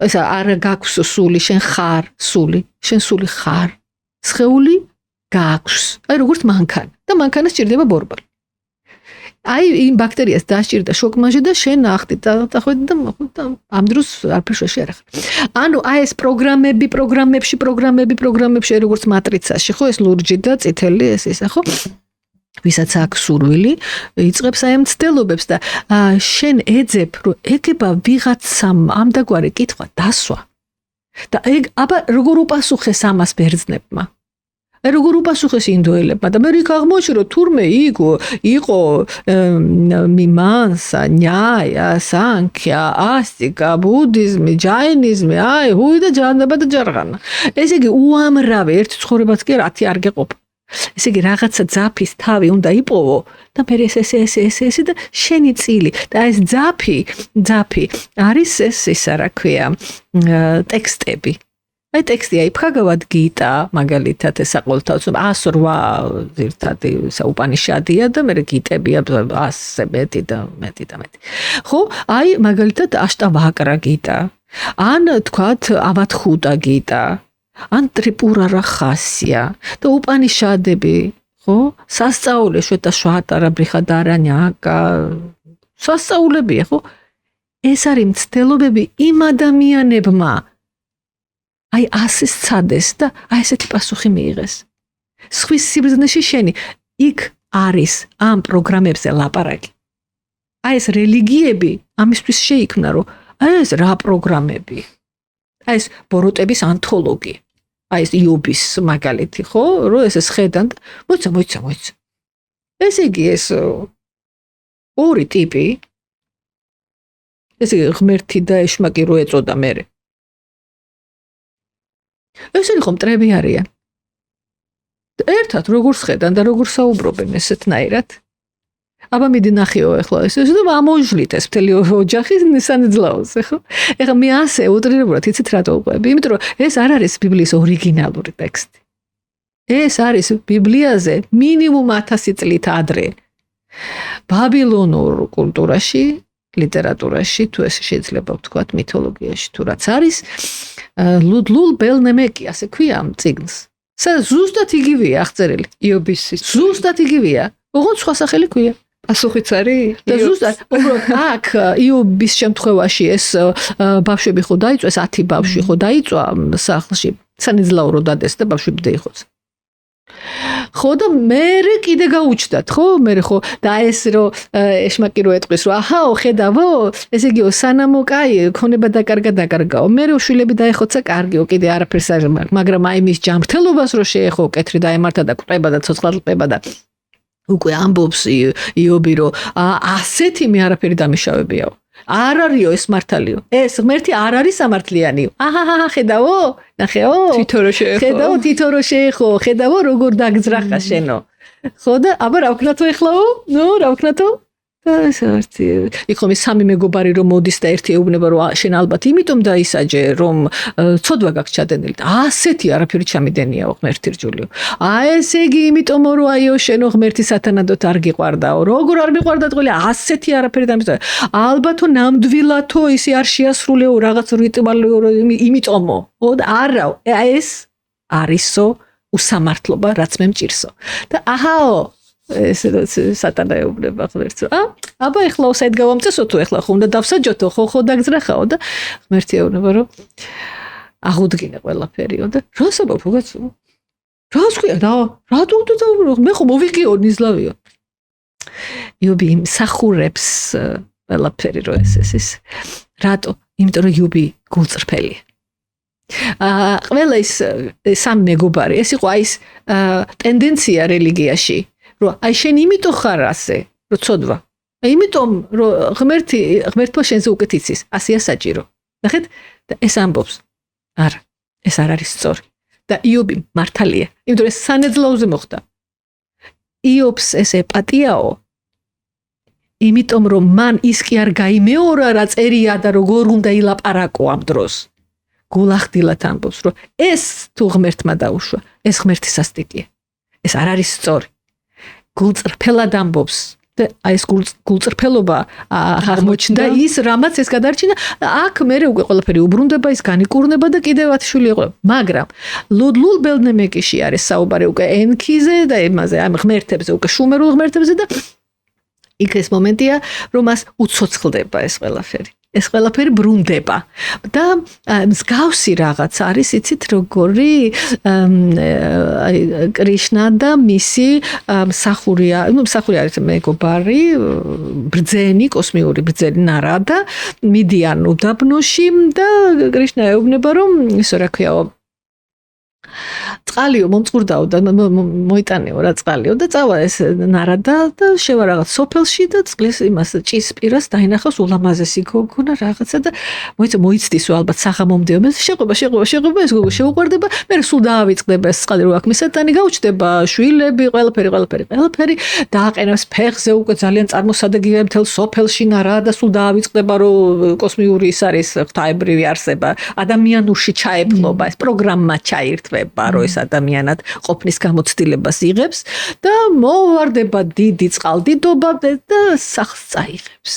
ეს არ გააქვს სული, შენ ხარ სული, შენ სული ხარ. სხეული გააქვს. აი როგორც მანქანა და მანქანას ჭირდება ბორბალი. აი იმ ბაქტერიას დასჭირდა შოკმაჟე და შენ ახდი და ხვედი და ამ დროს არაფერ შეში არ ახარ. ანუ აი ეს პროგრამებში როგორც მატრიცაში, ხო ეს ლურჯი და წითელი ეს ისა, ხო? ვისაც აქვს სურვილი, იწყებს აი ამ ცდელობებს და შენ ეძებ, რომ ეგება ვიღაცამ ამდაგვარი კითხვა დასვა. და ეგ აბა როგორ უპასუხეს ამას ბერძნებმა? როგორ უპასუხეს ინდოელებმა და მე იქ აღმოჩნდა რომ თურმე იყო მიმანსა, ნიაია, სანქია, ასტიკა, ბუდიზმი, ჯაინიზმი, აი ჰუი და ჯანაბა და ჯარღანა. ესე იგი უამრავი ერთ ცხოვრებაც კი 10 არ გეყოფ. ესე იგი რაღაცა ძაფის თავი უნდა იპოვო და მე ეს და შენი წილი და ეს ძაფი არის ეს ისა რა ქვია ტექსტები. აი ტექსტი აი ფაგავად გიტა მაგალითად ეს საყოველთაოდ 108 ზირთადი საუპანიშადია და მე გიტებია 100 მეტი და მეტი. ხო აი მაგალითად აშტავაკრა გიტა ან თქვათ ავადხუტა გიტა ან ტრიპურა რახასია და უპანიშადები ხო სასწაულე შვეტა შვატარა ბრიხადარანიაკა სასწაულებია ხო ეს არის მცდელობები იმ ადამიანებმა აი ასე სცადეს და აი ესეთი პასუხი მიიღეს. სხვის სიბრძნეში შენი იქ არის ამ პროგრამებზე ლაპარაკი. აი ეს რელიგიები ამისთვის შეიქმნა რომ აი ეს რა პროგრამები. აი ეს ბოროტების ანთოლოგია. აი ეს იობის მაგალითი ხო რომ ეს ხედან მოიცა. ესე იგი ეს ორი ტიპი ესე ღმერთი და ეშმაკი რო ეწოდა მერე. ესენი ხომ მტრები არიან. ერთად როგორ სხედან და როგორ საუბრობენ ესეთნაირად. აბა მიდი ნახიო ახლა ეს და ამოჟლით ეს მთელი ოჯახი სანეძლაოზე ხო? ეხლა მე ასე უტრირებულად იცით რატო უყვები? იმიტომ რომ ეს არ არის ბიბლიის ორიგინალური ტექსტი. ეს არის ბიბლიაზე მინიმუმ 1000 წლით ადრე. ბაბილონურ კულტურაში, ლიტერატურაში, თუ ეს შეიძლება ვთქვათ, მითოლოგიაში თუ რაც არის, ლუდლულ ბელნემეკი ასე ქვია ამ წიგნს. ზუსტად იგივეა აღწერილი. იობის ზუსტად იგივეა. ოღონდ სხვა სახელი ქვია. პასუხიც არის და ზუსტად აქ იობის შემთხვევაში ეს ბავშვები ხო დაიწვა, ეს 10 ბავშვი ხო დაიწვა სახლში. სანეძლაო რო დადეს და ბავშვები დაიხოცა. ხო და მერე კიდე გაუჩნდათ ხო? მერე ხო და ეს რო ეშმაკი რო ეტყვის რომ აჰაო ხედავო, ესე იგიო სანამო კაი ქონება დაკარგაო. მერე შვილები დაეხოცა კარგიო, კიდე არაფერს არ მაქვს, მაგრამ აი მის ჯანმრთელობას რო შეეხო, კეთრი დაემართა და კვება და ცოცხლადყება და უკვე ამბობს იობი რომ ასეთი მე არაფერი დამიშავებიაო. არ არისო ეს მართალიო. ეს ღმერთი არ არის სამართლიანიო. აჰაჰა ხედავო? ნახეო? თითო რო შეეხო, ხედავო როგორ დაგძრახა შენო. ხო და აბა რა ვქნათო ეხლაო? ნუ რა ვქნათო? და ეს ერთი იქომი სამი მეგობარი რომ მოდის და ერთი ეუბნება რომ შენ ალბათ იმიტომ დაისაჯე რომ ცოდვა გაქვს ჩადენილი და ასეთი არაფერი ჩამიდენიაო ღმერთი რჯულიო. ესე იგი იმიტომ რომ აიო შენო ღმერთი სათანადოდ არ გიყვარდაო. როგორ არ მიყვარდა ტყული ასეთი არაფერი დამისაჯე. ალბათო ნამდვილათო ისი არ შეასრულეო რაღაც რიტუალო იმიტომო. არა ეს არისო უსამართლობა რაც მე მჭირსო. და აჰაო ეს სატანა ეუბნება ღმერთს. აბა ეხლა უსაით გავამწესო თუ ეხლა ხო უნდა დავსაჯოთო ხო დაგძრახაო და ღმერთი ეუბნება რომ აღუდგინე ყველაფერიო და რასაბა ფუგაცო. რას ქვია და რატო მე ხო მოვიგიო ნიზლავიო. იობი მსახურებს ყველაფერი რო ეს რატო? იმიტომ რომ იობი გულწრფელია. ყველა ის სამი მეგობარი ეს იყო აი ეს ტენდენცია რელიგიაში. რომ აი შენ იმიტომ ხარ ასე, რომ ცოდვა. იმიტომ რომ ღმერთმა შენზე უკეთ იცის, ასეა საჭირო. ნახეთ, და ეს ამბობს. არა, ეს არ არის სწორი. და იობი მართალია, იმიტომ რომ ეს სანეძლაუზე მოხდა. იობს ეს ეპატიაო. იმიტომ რომ მან ის კი არ გაიმეორა რა წერია და როგორ უნდა ილაპარაკო ამ დროს. გულახდილად ამბობს, რომ ეს თუ ღმერთმა დაუშვა, ეს ღმერთი სასტიკია. ეს არ არის სწორი. გულწრფელად ამბობს და ეს გულწრფელობა აღმოჩნდა ის, რამაც ეს გადარჩინა. აქ მერე უკვე ყველაფერი უბრუნდება, ის განიკურნება და კიდევ 10 შვილი იყო. მაგრამ ლუდლულ ბელნემეკიში არის საუბარი უკვე ენქიზე და იმაზე, ამ ღმერთებზე, უკვე შუმერულ ღმერთებზე და იქ ეს მომენტია, რომ მას უცოცხლდება ეს ყველაფერი. ეს ყველაფერი ბრუნდება და მსგავსი რაღაც არის, იცით, როგორი კრიშნა და მისი მსახურია, მსახური არის მეგობარი, ბრძენი, კოსმიური ბრძენი ნარადა, მიდიან უდაბნოში და კრიშნა ეუბნება, რომ ისო რა ქვიაო, წყალიო მომწყურდაო და მოიტანეო რა წყალიო და წავა ეს ნარადა და შევა რაღაც სოფელში და წყლის იმას ჭის პირას დაინახავს ულამაზესი გოგონა რაღაცა და მოიცდისო ალბათ საღამომდეო შეყვება ეს გოგო შეუყვარდება მე სულ დაავიწყდება ეს წყალი რო აქ მისატანი გაუჩნდება შვილები ყველაფერი დააყენებს ფეხზე უკვე ძალიან წარმოსადეგია მთელ სოფელში ნარადა სულ დაავიწყდება რომ კოსმიური ის არის ღვთაებრივი არსება ადამიანურში ჩაეფლობა ეს პროგრამა ჩაირთვება რომ ეს ადამიანად ყოფნის გამოცდილებას იღებს და მოვარდება დიდი წყალდიდობა და სახს წაიღებს.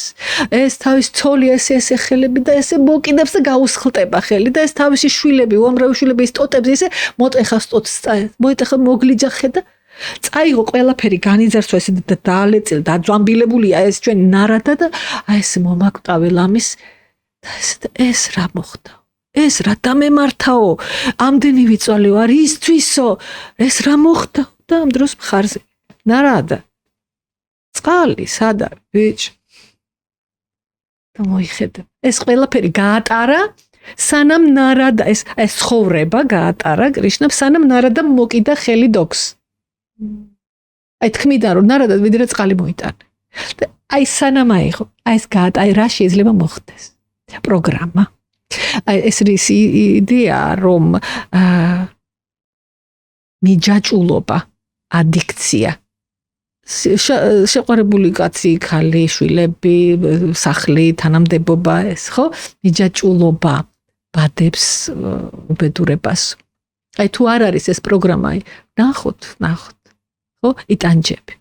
ეს თავის ცოლი ესე ხელები და ესე მოკიდებს და გაუსხლტება ხელი და ეს თავისი შვილები, უამრავი შვილები ის ტოტებს ესე მოტეხა სტოტს მოიტეხა მოგლიჯახე და წაიღო ყველაფერი განიძარცვა ესე და დაალეწილ დაძვამბილებულია ეს ჩვენ ნარადა და აი ეს მომაკვდავე ლამის და ეს რა მოხდა? ეს რა დამემართაო? ამდენი ვიწვალეო არ ისთვისო? ეს რა მოხდა? და ამ დროს მხარზე ნარადა. წყალი სად არის? ბიჭი. და მოიხედა. ეს ყველაფერი გაატარა სანამ ნარადა ეს ცხოვრება გაატარა კრიშნამ სანამ ნარადა მოკიდა ხელი დოგს. აი თქმიდა რომ ნარადა ვიდრე წყალი მოიტანა. და აი სანამ აიღო, აი ეს გაატარა, რა შეიძლება მოხდეს? პროგრამა. აი ეს ის იდეა რომ მიჯაჭულობა, ადიქცია. შეყვარებული კაცი, ქალი, შვილები, სახლი, თანამდებობა ეს ხო? მიჯაჭულობა ბადებს უბედურებას. აი თუ არ არის ეს პროგრამა, ნახოთ. ხო? იტანჯები.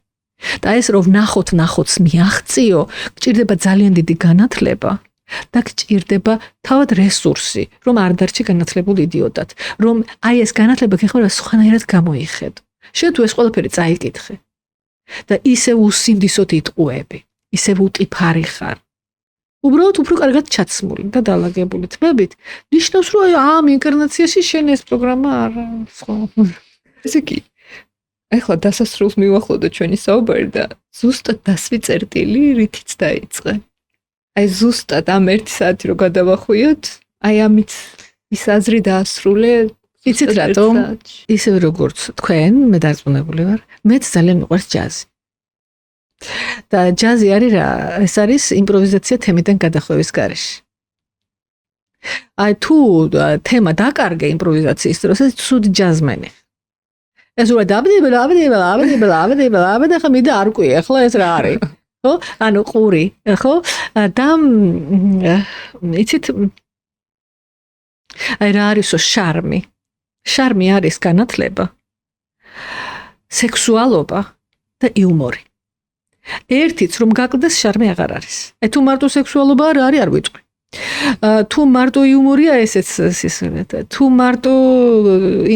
და ეს რომ ნახოთს მიაღწიო, გჭირდება ძალიან დიდი განათლება. და გჭირდება თავად რესურსი, რომ არ დარჩი განათლებულ იდიოტად, რომ აი ეს განათლება გეხმარება სხვანაირად გამოიხედო. შენ თუ ეს ყველაფერი წაიკითხე და ისევ უსინდისოდ იტყუები, ისევ უტიფარი ხარ. უბრალოდ უფრო კარგად ჩაცმული და დალაგებული თმებით, ნიშნავს რომ ამ ინკარნაციაში შენ ეს პროგრამა არ სხვა. ესე იგი ეხლა დასასრულს მივახლოდო ჩვენი საუბარი და ზუსტად დასვი წერტილი რითიც დაიწყე. აი ზუსტად ამ 1 საათი რო გადავახვიოთ, აი ამით ის აზრი დაასრულე. იცით რატომ? ისევ როგორც თქვენ, მე დარწმუნებული ვარ, მეც ძალიან მიყვარს ჯაზი. და ჯაზი არის რა? ეს არის იმპროვიზაცია თემიდან გადახვევის გარეშე. აი თუ თემა დაკარგე იმპროვიზაციის დროს, ეს ცუდი ჯაზმენი. ეს უბრალოდ აბდიბელა, ხა მიდა არ ყვი, ახლა ეს რა არის? ხო? ანუ ყური, ხო? და იცით აი რა არისო შარმი? შარმი არის განათლება, სექსუალობა და იუმორი. ერთიც რომ გაკლდეს შარმი აღარ არის. აი თუ მარტო სექსუალობა არ არის, არ ვიტყვი. თუ მარტო იუმორია, ესეც სისხლია. თუ მარტო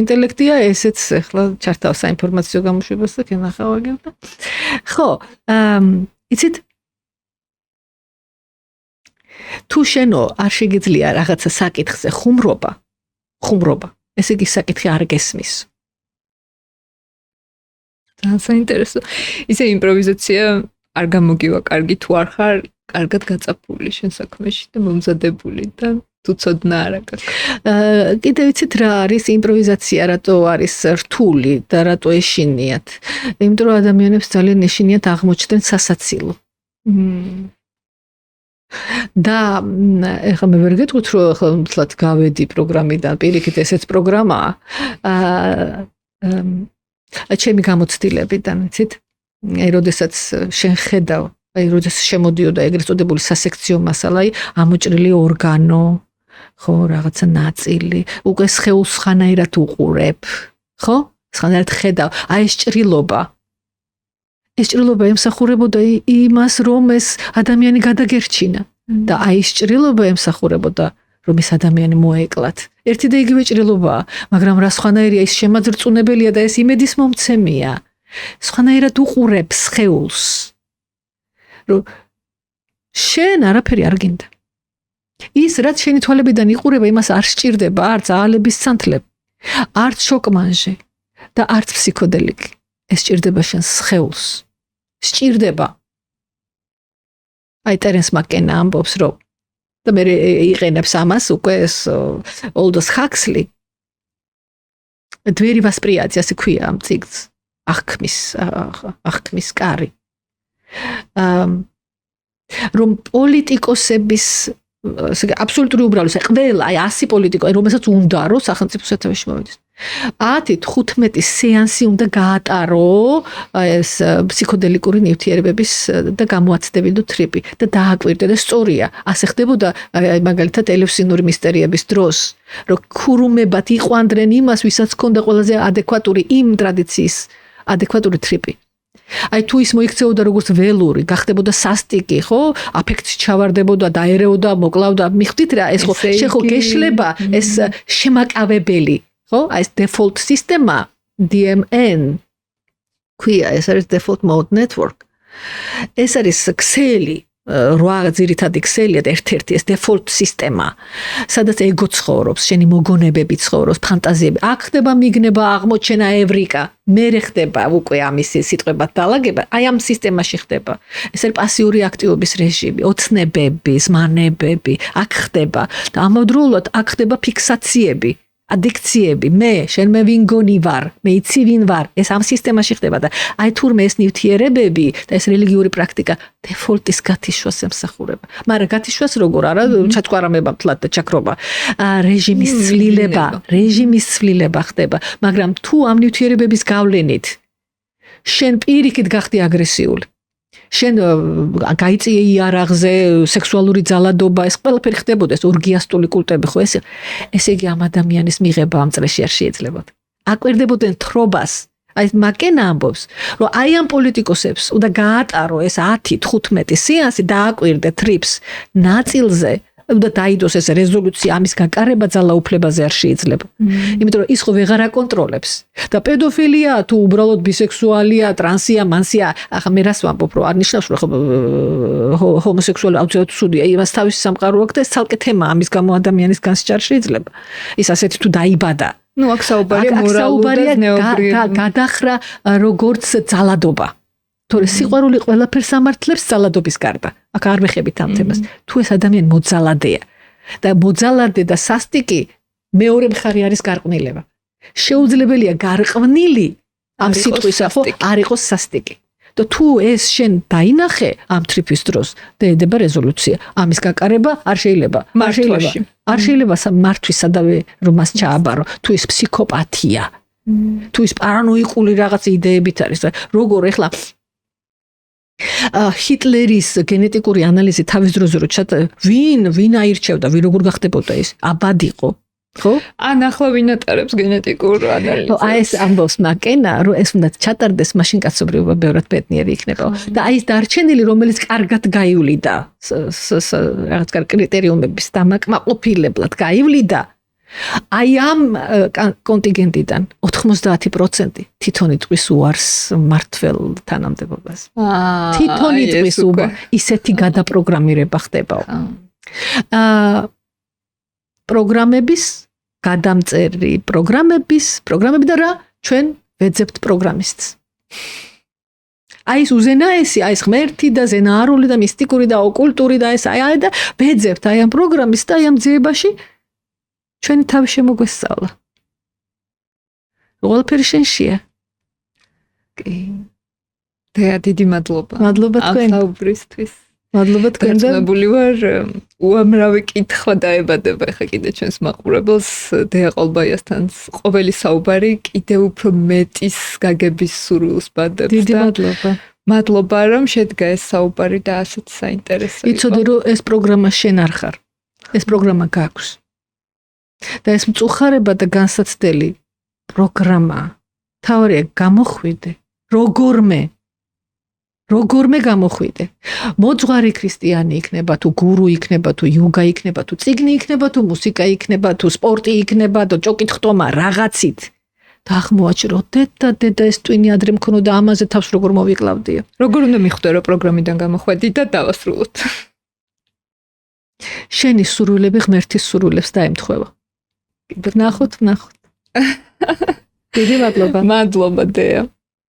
ინტელექტია, ესეც ახლა ჩართავ საინფორმაციო გამოშვებას და კენახავაგებ და ხო, იცით თუ შენო არ შეგიძლია რაღაცა საკითხზე ხუმრობა, ესე იგი საკითხი არ გესმის. ძალიან საინტერესო. ისე იმპროვიზაცია არ გამოგივა კარგი თუ არ ხარ კარგად გაწაფული შენ საქმეში და მომზადებული და თუ ცოდნა არ აქვს. კიდევ იცით რა არის იმპროვიზაცია, რატო არის რთული და რატო ეშინიათ? იმიტომ რომ ადამიანებს ძალიან ეშინიათ აღმოჩნდნენ სასაცილო. და ეხლა მე ვერ გეტყვით რომ ახლა მთლად გავედი პროგრამიდან პირიქით ესეც პროგრამაა ჩემი გამოცდილებიდან იცით აი როდესაც შენ ხედავ აი როდესაც შემოდიოდა ეგრეთ წოდებული სასექციო მასალა აი ამოჭრილი ორგანო ხო რაღაცა ნაწილი უკვე სხეულს ხანაერად უყურებ ხო ხანაერად ხედავ აი ეს ჭრილობა ემსახურებოდა იმას რომ ეს ადამიანი გადაგერჩინა და აი ეს ჭრილობა ემსახურებოდა რომ ეს ადამიანი მოეკლათ ერთი და იგივე ჭრილობაა მაგრამ რა სხვანაირია ის შემაძრწუნებელია და ეს იმედის მომცემია სხვანაირად უყურებ სხეულს რომ შენ არაფერი არ გინდა ის რაც შენი თვალებიდან იყურება იმას არ სჭირდება არც აალების სანთლები არც შოკმანჟე და არც ფსიქოდელიკი ეს სჭირდება შენ სხეულს სჭირდება აი ტერენს მაკენა ამბობს რომ და მე იყენებს ამას უკვე ეს ოლდოს ჰაქსლი двери восприятия ასე ქვია ამ წიგნს აღქმის კარი რომ პოლიტიკოსების აბსოლუტური უბრალესობა ყველა აი 100 პოლიტიკოსი რომელსაც უნდა რომ სახელმწიფო სათავეში მოვიდეს 10-15 სეანსი უნდა გაატარო ეს ფსიქოდელიკური ნივთიერებების და გამოაცდებინო ტრიპი და დააკვირდა და სწორია ასე ხდებოდა მაგალითად ელევსინური მისტერიების დროს რომ ქურუმებად იყვანდნენ იმას ვისაც ჰქონდა ყველაზე ადეკვატური იმ ტრადიციის ადეკვატური ტრიპი აი თუ ის მოიქცეოდა როგორც ველური გახდებოდა სასტიკი ხო აფექტში ჩავარდებოდა დაერეოდა მოკლავდა მიხვდით რა ეს ხო შეხო გეშლება ეს შემაკავებელი ხო აი ეს default სისტემა DMN ქვია ეს არის default mode network ეს არის ქსელი რა ძირითადი ქსელია და ერთ-ერთი ეს default სისტემა სადაც ეგო ცხოვრობს შენი მოგონებები ცხოვრობს ფანტაზიები აქ ხდება მიგნება აღმოჩენა ევრიკა მე ხდება უკვე ამის სიტყვებად დალაგება აი ამ სისტემაში ხდება ეს არის პასიური აქტივობის რეჟიმი ოცნებები ზმანებები აქ ხდება და ამავდროულად აქ ხდება ფიქსაციები ადიქციები მე შენ მე ვინ გონი ვარ მე იცი ვინ ვარ ეს ამ სისტემაში ხდება და აი თურმე ეს ნივთიერებები და ეს რელიგიური პრაქტიკა დეფოლტის გათიშვას ემსახურება მაგრამ გათიშვას როგორ არა ჩათკვარამება მთლად და ჩაქრობა რეჟიმის ცვლილება ხდება მაგრამ თუ ამ ნივთიერებების გავლენით შენ პირიქით გახდი აგრესიული შენ გაიწიე იარაღზე სექსუალური ძალადობა ეს ყველაფერი ხდებოდა ეს ორგიასტული კულტები ხო ესე იგი ამ ადამიანის მიღება ამ წრეში არ შეიძლებოდა აკვირდებოდნენ თრობას აი მაკენა ამბობს რომ აი ამ პოლიტიკოსებს უნდა გაატარო ეს 10-15 სეანსი დააკვირდე ტრიპს ნაწილზე უნდა დაიდოს ეს რეზოლუცია ამის გაკარება ძალაუფლებაზე არ შეიძლება. იმიტომ რომ ის ხო ვეღარ აკონტროლებს. და პედოფილია თუ უბრალოდ ბისექსუალია, ტრანსია, მანსია, ახლა მე რას ვამბობ, რომ არ ნიშნავს რომ ჰომოსექსუალი აუცილებლად ცუდია, იმას თავისი სამყარო აქვს და ეს ცალკე თემაა, ამის გამო ადამიანის განსჯა არ შეიძლება. ის ასეთი თუ დაიბადა. ნუ აქ საუბარია მორალური და ზნეობრივი გადახრა როგორც ძალადობა. თორე სიყვარული ყველაფერს ამართლებს ძალადობის გარდა. აქ არ ვეხებით ამ თემას. თუ ეს ადამიანი მოძალადეა და მოძალადე და სასტიკი მეორე მხარე არის გარყვნილება. შეუძლებელია გარყვნილი ამ სიტყვისა ხო არ იყოს სასტიკი. და თუ ეს შენ დაინახე ამ ტრიპის დროს და ედება რეზოლუცია ამის გაკარება არ შეიძლება. არ შეიძლება მართვის სადავე რომ მას ჩააბარო თუ ის ფსიქოპათია. თუ ის პარანოიკული რაღაც იდეებით არის. როგორ ეხლა ჰიტლერის გენეტიკური ანალიზი თავის დროზე რო ვინ აირჩევდა, ვინ როგორ გახდებოდა ის? აბად იყო, ხო? ან ახლა ვინ ატარებს გენეტიკურ ანალიზს? აი ეს ამბობს მაკენა, რომ ეს უნდა ჩატარდეს, მაშინ კაცობრიობა ბევრად ბედნიერი იქნება. და აი ეს დარჩენილი, რომელიც კარგად გაივლიდა, რაღაც კრიტერიუმების დამაკმაყოფილებლად გაივლიდა. აი ამ კონტინგენტიდან 90% თვითონ იტყვის უარს მართველ თანამდებობას. თვითონ იტყვის ისეთი გადაპროგრამირება ხდება. პროგრამების გადამწერი პროგრამები და რა ჩვენ ვეძებთ პროგრამისტს. აი ეს უზენაესი, აი ეს ღმერთი და ზენაარული და მისტიკური და ოკულტური და ეს აი და ვეძებთ აი ამ პროგრამის და აი ამ ძიებაში ჩვენი თავი შემოგვესწავლა. ყველაფერი შენშია. კი. დეა, დიდი მადლობა. მადლობა თქვენ. საუბრისთვის. მადლობა თქვენ და გაწმებული ვარ, უამრავი კითხვა დაებადება ხა კიდე ჩვენს მაყურებელს დეა ყოლბაიასთან ყოველი საუბარი კიდე უფრო მეტის გაგების სურვილს ბადებს დიდი და მადლობა. მადლობა რომ შედგა ეს საუბარი და ასეთ საინტერესო იყო. იცოდე რომ ეს პროგრამა შენ არ ხარ. ეს პროგრამა გაქვს. და ეს მწუხარება და განსაცდელი პროგრამა თავარია გამოხვიდე როგორმე გამოხვიდე. მოძღვარი ქრისტიანი იქნება თუ გურუ იქნება თუ იოგა იქნება თუ წიგნი იქნება თუ მუსიკა იქნება თუ სპორტი იქნება თუ ჭოკით-ხტომა რაღაცით. და აღმოაჩრო დედა ეს ტვინი ადრე მქონოდა ამაზე თავს როგორ მოვიკლავდია. როგორ უნდა მიხვდე რომ პროგრამიდან გამოხვედი და დავასრულოთ. შენი სურვილები ღმერთის სურვილებს დაემთხვევა. ნახოთ. დიდი მადლობა. მადლობა დეა.